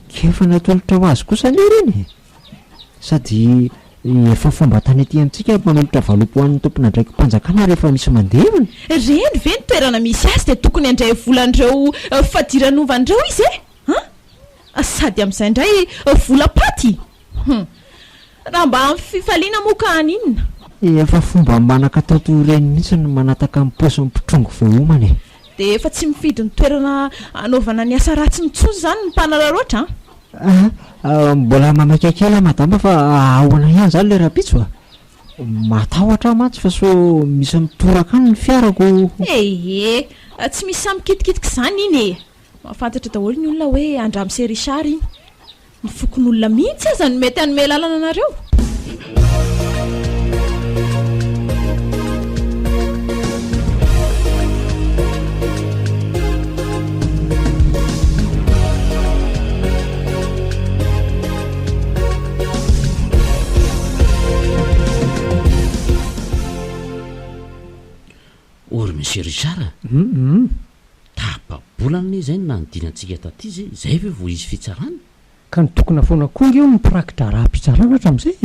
kefa natolotra ho azy kosa ny reny sady efa fomba tany aty amintsika manolotra valompo hoan'ny tompona ndraiky mpanjakana rehefa misy mandevana reny ve ny toerana misy azy de tokony andray volan'ireo fadiranovan'ireo izy sady amin'izay indray volapaty raha mba amin'ny fifaliana moka aninona efa fomba manakatao reny mihitsy no manataka amin'ny paosy mipitrongo vohomany de efa tsy mifidy ny toerana anaovana ny asa ratsy mitsony zany ny mpanararoatra mbola mamakakela madama fa ahoana ihany zany le rapitso matahotra matsy fa so misy mitoraka any ny fiarako tsy misy samykitikitika zany iny mahafantatra daholo ny olona hoe andramisy richard iny ny fokon'olona mihitsy aza ny mety anome lalana anareo ory monsieur richard tapabolana ne zay nanodinantsika taty izy zay ve vo izy fitsarana ka nitokona foana konga eo nipirakitra raha-pitsarana hatra amin'izay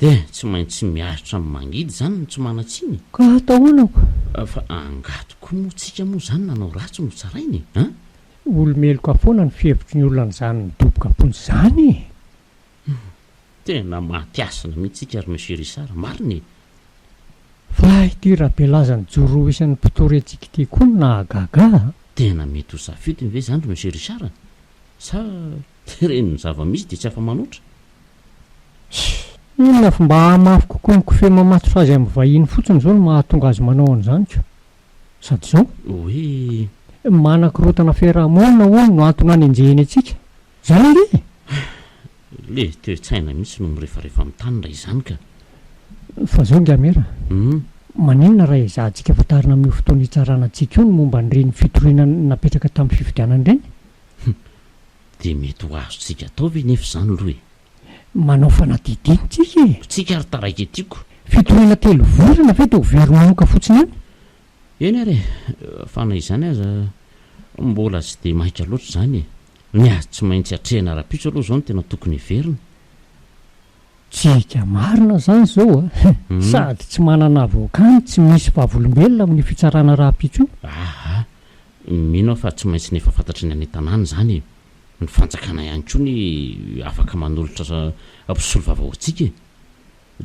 de tsy maintsy miaritra amin'ny mangidy zany no tsy manatsiny ka ataoanako fa angatoko moatsika moa zany nanao ratsy no tsarainy olomeloka foana ny fihevitry ny olona n'izany nidoboka pony zany tena mahatiasina mihitsika ary monsieur richard mariny fa ity rahabelaza ny joro isan'ny mpitory atsika ity koa no nahagaga tena mety ho safidiny ve zany ry monsieur richard sa reny ny zava-misy dia tsy afa-manoatra. Inona fomba hamafy kokoa ny kofehy mamatotra azy amin'ny vahiny fotsiny zao no mahatonga azy manao an'izanyko. Sady zao hoe manan-kirotana fiarahamonina hono no antony any anjehiny atsika. Zany le le toe-tsaina mihitsy no mirehefarehefa amin'ny tany raha izany ka. Fa zao ngamera maninona raha izahantsika fantarina amin'io fotoana hitsarana antsika io no momba nyreny fitoriana napetraka tamin'ny fifidianana ireny. Dia mety ho azontsika atao ve nefa izany aloha e? Manao fanadidiny tsika e. Tsika ary taraiky etiako. Fitoriana 3 volana ve dia ho veromonoka fotsiny any? Eny ary fana izany aza mbola tsy dia maika loatra izany e. Ny azy tsy maintsy atrehana rapitso aloha izao no tena tokony verina. Tsika marina zany zao a. Sady tsy manana avoakany, tsy misy vavolombelona amin'ny fitsarana rapitso. Mino fa tsy maintsy nefa fantatry ny any tanàna zany. Ny fanjakana ihany koa ny afaka manolotra ampisolo vavaoantsika e.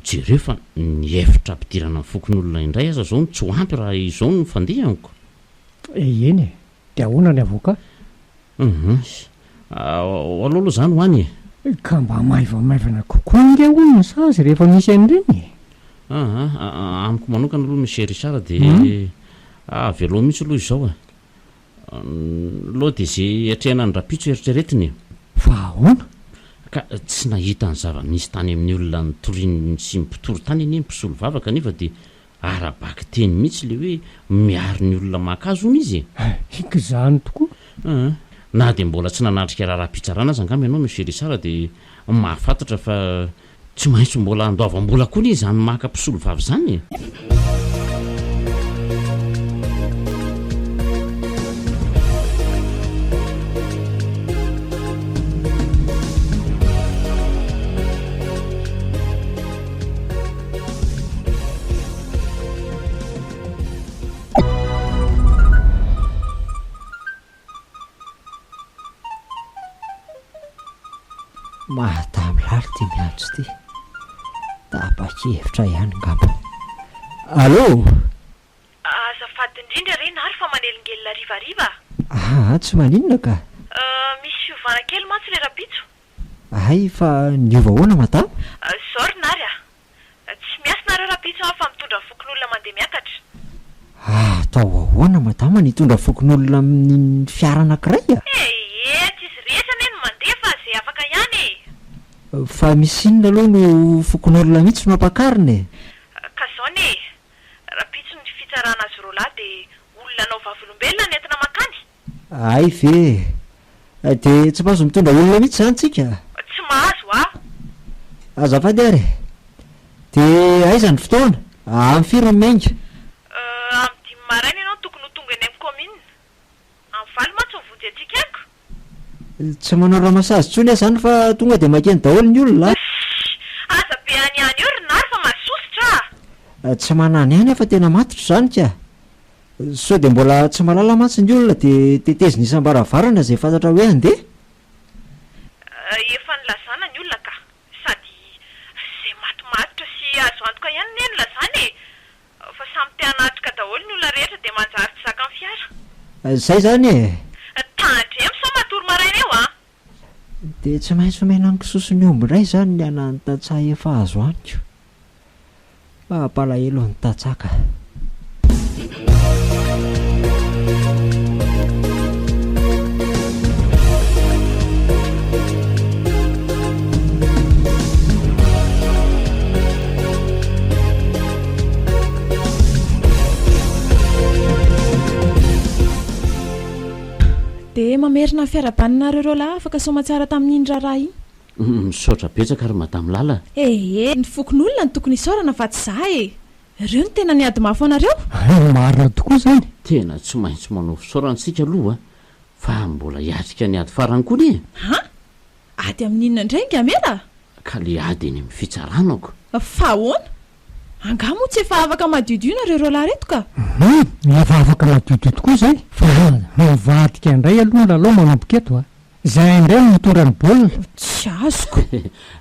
Jereo fa ny efitra ampidirana ny fokon'olona indray aza zao no tsy ho ampy raha izao no fandehaniko. Eny e, dia ahoana ny avoaka? Aloha zany ho any e. Ka mba maivamaivana kokoa nge hono ny sazy rehefa misy an'ireny. Amiko manokana aloha misy Richard dia veloha mihitsy aloha izao a. Loha dia izay atrehana ny rapitso eritreretiny. Fa ahoana? Ka tsy nahita ny zava-misy tany amin'ny olona nitoriany sy mipitoro tany eny mpisolo vavaka nefa dia arabaky teny mihitsy le hoe miaro ny olona makazo hono izy. Hika izany tokoa. Na dia mbola tsy nanatrika raha raha-pitsarana azy angamba ianao monsieur Richard dia mahafantatra fa tsy maintsy mbola andoavam-bola koa ny izany maka mpisolo vavy izany. Mahatamy lary ty miantso ty. Tapa-kevitra ihany ngamba. Allo? Azafady indrindra reny ary fa manelingelina rivariva. Tsy maninona ka. Misy fiovana kely mantsy le rapitso. Ay, fa niova hoana madama? Zao ry nary tsy miasinareo rapitso fa mitondra fokon'olona mandeha miakatra. Atao ahoana madama nitondra fokon'olona amin'ny fiara anankiray a? Tsisy rehetra neny mandeha fa zay afaka ihany e. Fa misy inona aloha no fokon'olona mihitsy no ampakariny e? Ka zao ne, rapitso ny fitsarana azy roalahy dia olona nao vavolombelona nentina makany. Ay ve, dia tsy mahazo mitondra olona mihitsy zany tsika? Tsy mahazo Azafady ary. Dia aiza ny fotoana? Amin'ny firy ny mainga? Amin'ny 5 maraina ianao tokony ho tonga eny amin'ny commune. Amin'ny 20 mantsy mivody antsika eto. Tsy manao ramasazy tsony aho zany fa tonga dia makeny daholo ny olona. Aza be any ihany io ry nary fa masosotra. Tsy manany ihany fa tena matotro zany ka. Sao dia mbola tsy malala mantsy ny olona dia tetezina isam-baravarana izay fantatra hoe andeha. Efa nilazana ny olona ka. Sady izay matomatotra sy azo antoka ihany ny olona zany e. Fa samy te hanatrika daholo ny olona rehetra dia manjary tsy zaka amin'ny fiara. Zay zany e. Tandremo sao matory maraina eo Dia tsy maintsy omena ny kisosony omby indray zany ny anany tantsaha efa azo aniko. Palahelo ny tatsaka. dia mamerina fiarabaninareo reo lahy afaka soma tsara tamin'iny raharaha iny. Misaotra betsaka ary madamo lala. Ny fokon'olona ny tokony isaorana fa tsy za e. Ireo ny tena niady mafy anareo. Marina tokoa zany. Tena tsy maintsy manao fisaorantsika aloha fa mbola hiatrika ny ady farany koa ni. Ady amin'inona indray ngamera? Ka le ady eny amin'ny fitsaranako. Fa ahoana? Angamo tsy efa afaka madiodio nareo reo lahy reto ka. Efa afaka madiodio tokoa zay. Fa mivadika indray aloha lalao manomboka eto Zay indray no mitondra ny baolina. Tsy azoko.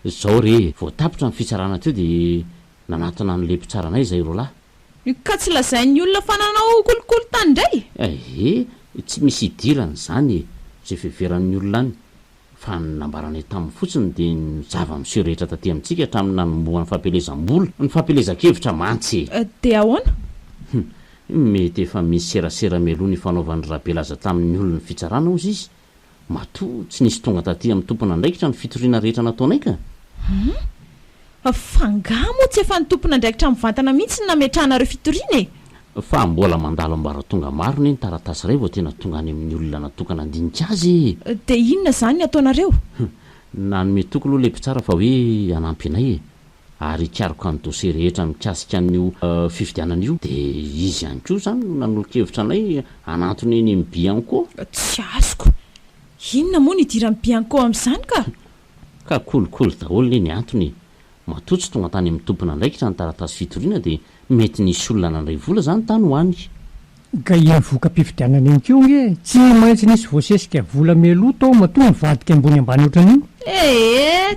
Zao re, vao tapitra ny fitsarana teo dia nanatona ny lepitsaranay izay roalahy. Ka tsy lazain'ny olona fa nanao kolokolo tany indray? Tsy misy idirana zany, tsy fiveran'ny olona any. fa nambarany tamin'ny fotsiny dia ny zava-miseho rehetra taty amintsika hatramin'ny nanomboan'ny fampelezam-bola ny fampelezan-kevitra mantsy dia ahoana mety efa misy serasera meloa ny fanaovan'ny rabelaza tamin'ny olon'ny fitsarana ozy izy matoa tsy nisy tonga taty amin'ny tompona ndraikitra ny fitoriana rehetra nataonay ka fangamo tsy efa ny tompona ndraikitra mivantana mihitsy ny nametrahanareo fitoriana e fa mbola mandalo ambara tonga maro ny taratasy ray vao tena tonga any amin'ny olona natokana andinika azy dia inona izany ny ataonareo nanome tokolo lehibe tsara fa hoe anampy anay e ary ikariko any dosie rehetra mikasika an'io fifidianana io dia izy ihany koa izany no nanolo-kevitra anay anatony eny amin'ny bianco tsy azoko inona moa ny idiran'ny bianco amin'izany ka kolokolo daholo ny antony matoa tsy tonga tany amin'ny tompona ndraikitra ny taratasy fitoriana dia mety nisy olona nandray vola izany tany hoany ka iavoka-pifidianana eny keo nge tsy maintsy nisy voasesika vola meloto matoa mivadika ambony ambany ohatran'io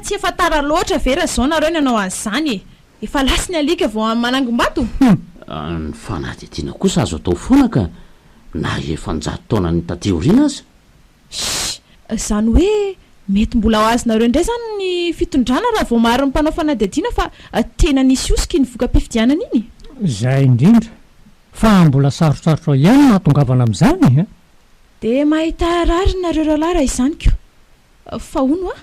tsy efa tara loatra vera zao nareo ny anao an'izany e efa lasy ny alika vao amin'ny manangom-bato ny fanadihadiana kosa azo atao foana ka na efa njato taona ny tateoriana aza izany hoe mety mbola ho azonareo indray izany ny fitondrana raha vao maro ny mpanao fanadihadiana fa tena nisy osika ny voka-pifidianana iny izay indrindra fa mbola sarosarotra ihany nahatongavana amin'izany dia mahita rary nareo rahalara izany ko fa ono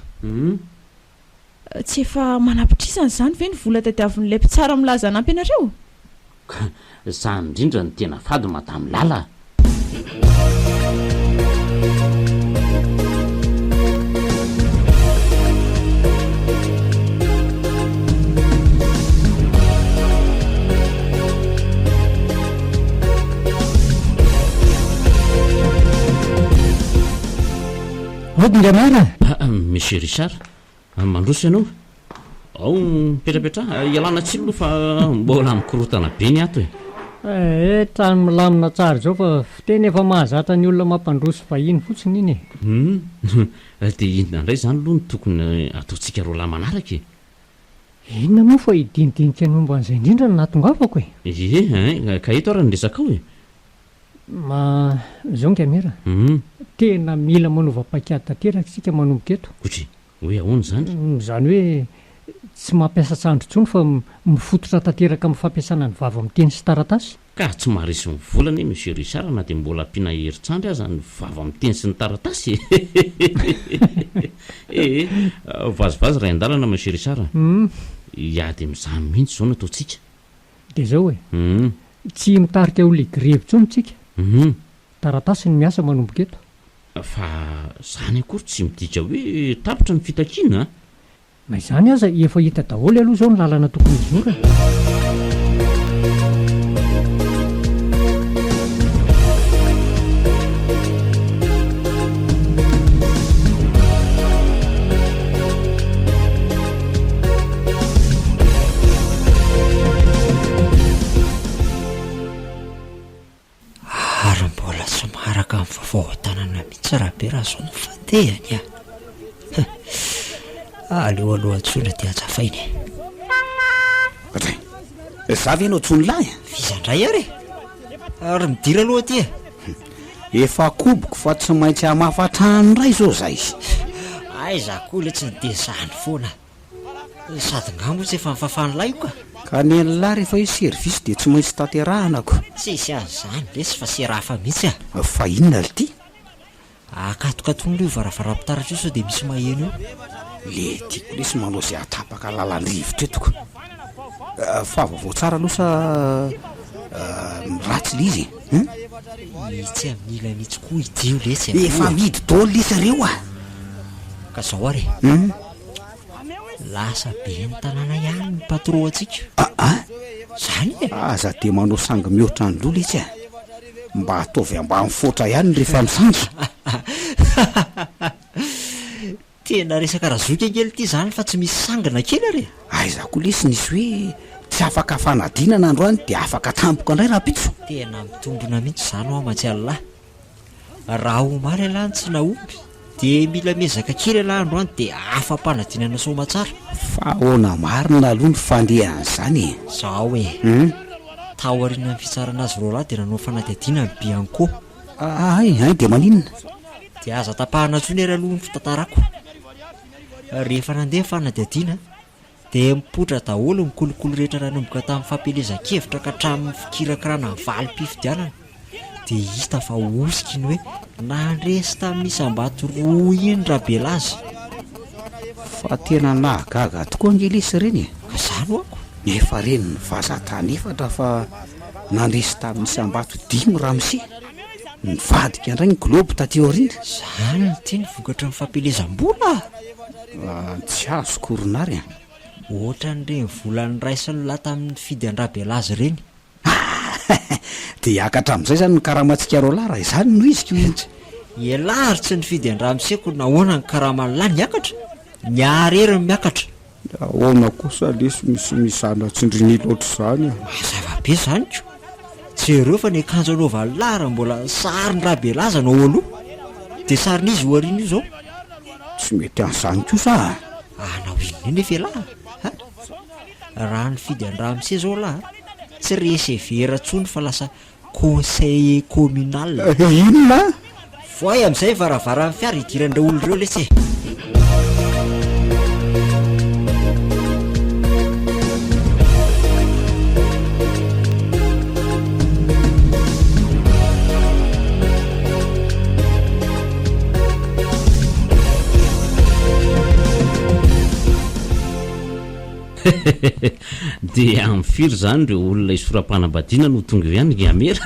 tsy efa manapitrisana izany ve ny vola tadiavin'ilay mpitsara milaza anampy ianareo izany indrindra ny tena fady madamy lala odingamara monsieur Richard mandroso ianao ao mipetrapetra ialana tsilo fa mbola mikorotana be ny ato trano milamina tsara zao fa fiteny efa mahazatra ny olona mampandroso vahiny fotsiny iny dia inona indray izany aloha ny tokony ataontsika roa lahy manaraka inona moa fa hidinidinika ny momba an'izay indrindra no nahatongavako ka eto ara ny resaka ao zao ngamera tena mila manova-pakady tanteraka sika manomboka eto otry hoe ahoana izany izany hoe tsy mampiasa sandrotsony fa mifototra tanteraka amin'ny fampiasana ny vava miteny sy taratasy ka tsy maharisy mivolana e monsieur Richard na dia mbola ampiana herintsandry aza ny vava miteny sy ny taratasy vazivazy ray an-dalana monsieur Richard iady mizany mihitsy zao no ataontsika dia zao hoe tsy mitarika olona grevy tsika taratasy ny miasa manomboka eto fa izany akory tsy midika hoe tapitra ny fitakiana ma izany aza efa hita daholo aloha zao ny lalana tokony izora ary mbola tsy maharaka amin'ny vavaotanana mihitsy raha be raha zao ny fatehany aleoaloha ntsona dia atsafainy zavy ianao tsony lahy vizandray ary ary midira aloha ty efa koboko fa tsy maintsy hamafatrano ray zao zay za koa le tsy nide zany foana sady ngamo tsy efa mifafany lahy io ka ny lahy rehefa io servisy dia tsy maintsy tanterahanako tsisy az'izany lesy fa serahafa mihitsy fa inona l ty akatokatony leo varavaram-pitaratra io sao dia misy maheno io le tiako lesy manao zay atapaka lalandrivotra etoko fa vaovao tsara aloha sa ratsy le izy mitsy amin'ny ila mihitsy koa idio lesy efa midy daolo lesy reo ka zao ary lasa be ny tanàna ihany ny patro atsika zany aza dia manao sangy mihoatra ny loha lesy mba ataovy ambany foatra ihany rehefa misandry tena resaka razoka kely ity zany fa tsy misy sangana kely ary aiza koa lesy nisy hoe tsy afaka fanadinana androany dia afaka tampoka indray raha pitso tena mitombona mihitsy zany ho amatsy alahy raha omaly alany tsy naomby dia mila mezaka kely alahy androany dia afa-panadinana somatsara fa ona marina aloha ny fandehan'izany zao hoe tao ariana ny fitsarana azy roa lahy dia nanao fanadihadiana ny bianco ay dia maninona dia aza tapahana ntsony ary aloha ny fitantarako rehefa nandeha fanadadiana dia mipotra daholo mikolokolo rehetra ranomboka tamin'ny fampelezan-kevitra ka hatramin'ny fikirakirana valim-pifidianana dia hita fa osika iny hoe nandresy tamin'ny isam-bato roa iny Rabelazy. Fa tena nahagaga tokoa angelisy ireny Azano ako nefa reny ny vazatany efatra fa nandresy tamin'ny isam-bato 5 Ramsy nivadika indray ny globo taty aoriana. Zany ny tiany vokatra ny fampelezam-bola. Tsy azo koronary ohatran'ireny volany ray sy ny lahy tamin'ny fidy an-Rabelazy ireny. dia hiakatra amin'izay zany ny karamatsika rolara izany no iziko mihitsy. Elaharitsy ny fidy an-Ramseko nahoana ny karaman'ny lahy niakatra niarery ny miakatra. Ahoana kosa lesy misy misana tsindrini loatra izany. Mazava be zany ko. Jereo fa ny akanjo anaovan'ny lahy raha mbola sary ny Rabelazy anao aloha dia sarin'izy ho ariana io zao. Tsy mety an'izany kosa. Anao inona nefa lahy raha ny fidy an-Ramsey zao lahy tsy resy vera tsony fa lasa conseiller communal. Inona? Voay amin'izay varavaran'ny fiara hidiran'ireo olona ireo lesy. dia amin'ny firy zany reo olona isoram-panambadiana no tonga ihany Ngamera.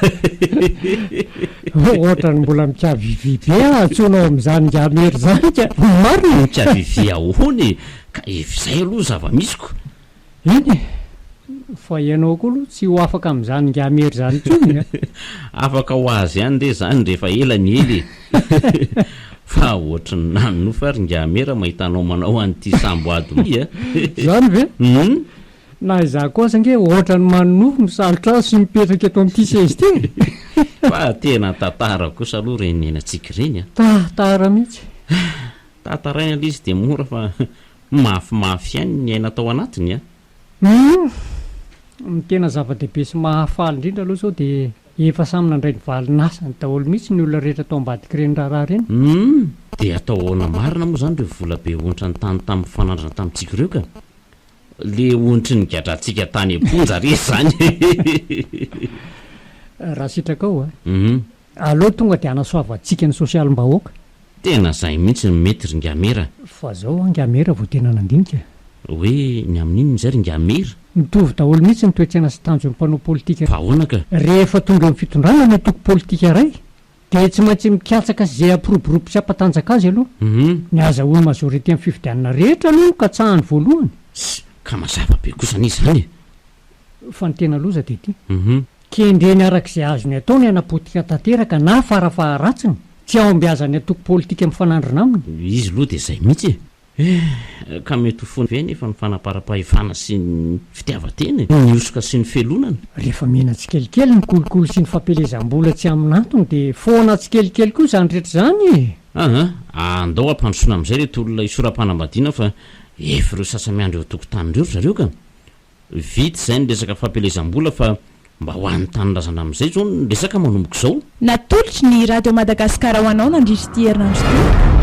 Ohatrany mbola mikavivibe atsonao amin'izany Ngamera zany ka marina mikavivi ahoany ka izay aloha zava-misiko iny fa ianao koa aloha tsy ho afaka amin'izany Ngamera zany tsony. Afaka ho azy ihany de zany rehefa ela ny ely fa ohatrany nanno fa ry Ngamera mahitanao manao an'ity samboady zany ve na izaho kosa nge ohatrany manofo misalotra sy mipetraka eto amin'ity sezy ty. Fa tena tantara kosa aloha reny nenantsika reny tantara mihitsy. Tantaraina ilay izy dia mora fa mafimafy ihany ny aina tao anatiny ny tena zava-dehibe sy mahafaly indrindra aloha zao dia efa samy nandray ny valinasa ny daholo mihitsy ny olona rehetra tao ambadika reny raharaha reny. Dia atao ahoana marina moa zany reo vola be onitra ny tany tamin'ny fanandrana tamintsika ireo ka le ontry ny gadrantsika tany amponja re zany. Raha sitraka ao aloha tonga dia anasoavantsika ny sosialim-bahoaka. Tena zay mihitsy ny mety ry Ngamera. Fa zao Ngamera vao tena nandinika hoe ny amin'inony zay ry Ngamera mitovy daholo mihitsy ny toetrana sy tanjon'ny mpanao politika. Fa ahoana ka rehefa tonga amin'ny fitondrana ny atoko politika iray dia tsy maintsy mikatsaka zay ampiroborobo sy ampatanjaka azy aloha. Ny azahoany majorité amin'ny fifidianana rehetra aloha katsahany voalohany. Ka mazava be kosa n'izy zany fa ny tena loza dia ty kendreny arak'izay azony atao ny anapotika tanteraka na farafaharatsiny tsy ao ambiazany atoko politika mifanandrina aminy. Izy loha dia zay mihitsy ka mety ho fony ve nefa ny fanaparam-pahefana sy ny fitiavan-tena ny osoka sy ny felonana. Rehefa mihena tsikelikely ny kolokolo sy ny fampelezam-bola tsy amin'antony dia foana tsikelikely koa zany rehetra zany. Andao ampandrosoana amin'izay reto olona isoram-panambadiana fa efa ireo sasamiandro eo tokotany reo zareo ka vity zay ny resaka fampelezam-bola fa mba ho an'ny tanyrazana amin'izay zao ny resaka manomboka izao. Natolotry ny radio Madagasikara ho anao nandritra ty herinandro ty.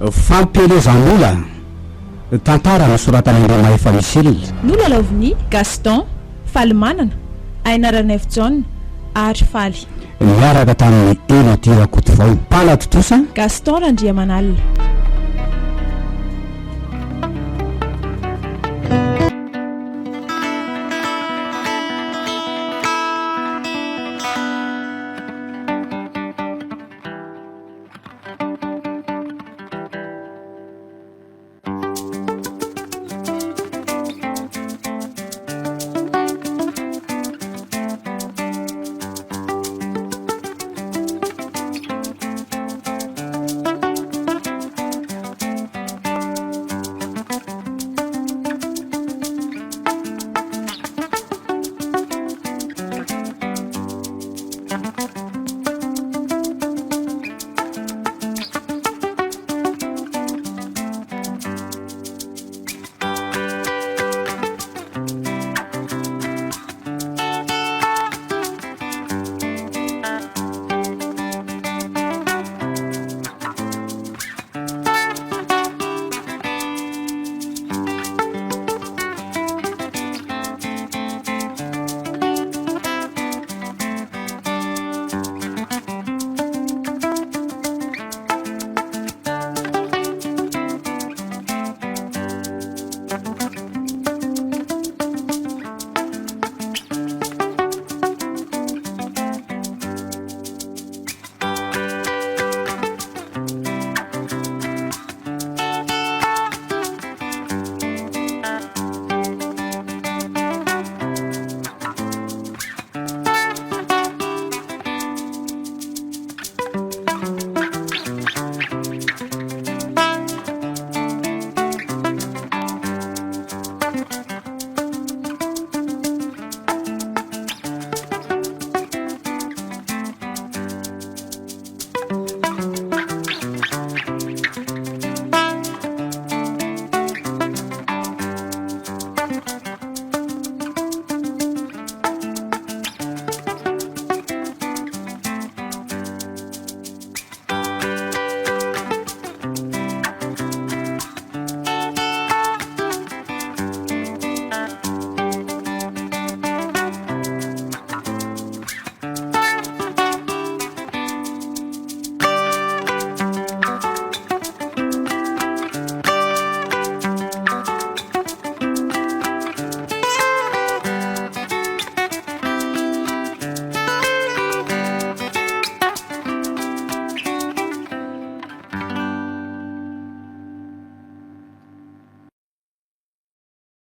Fampelezam-bola tantara nosoratany andreo mahefa misy nolalaoviny Gaston Falimanana Ainaranef John ary Faly miaraka tamin'ny Elodira Kotovao Palatotosa Gaston Randriamanalina.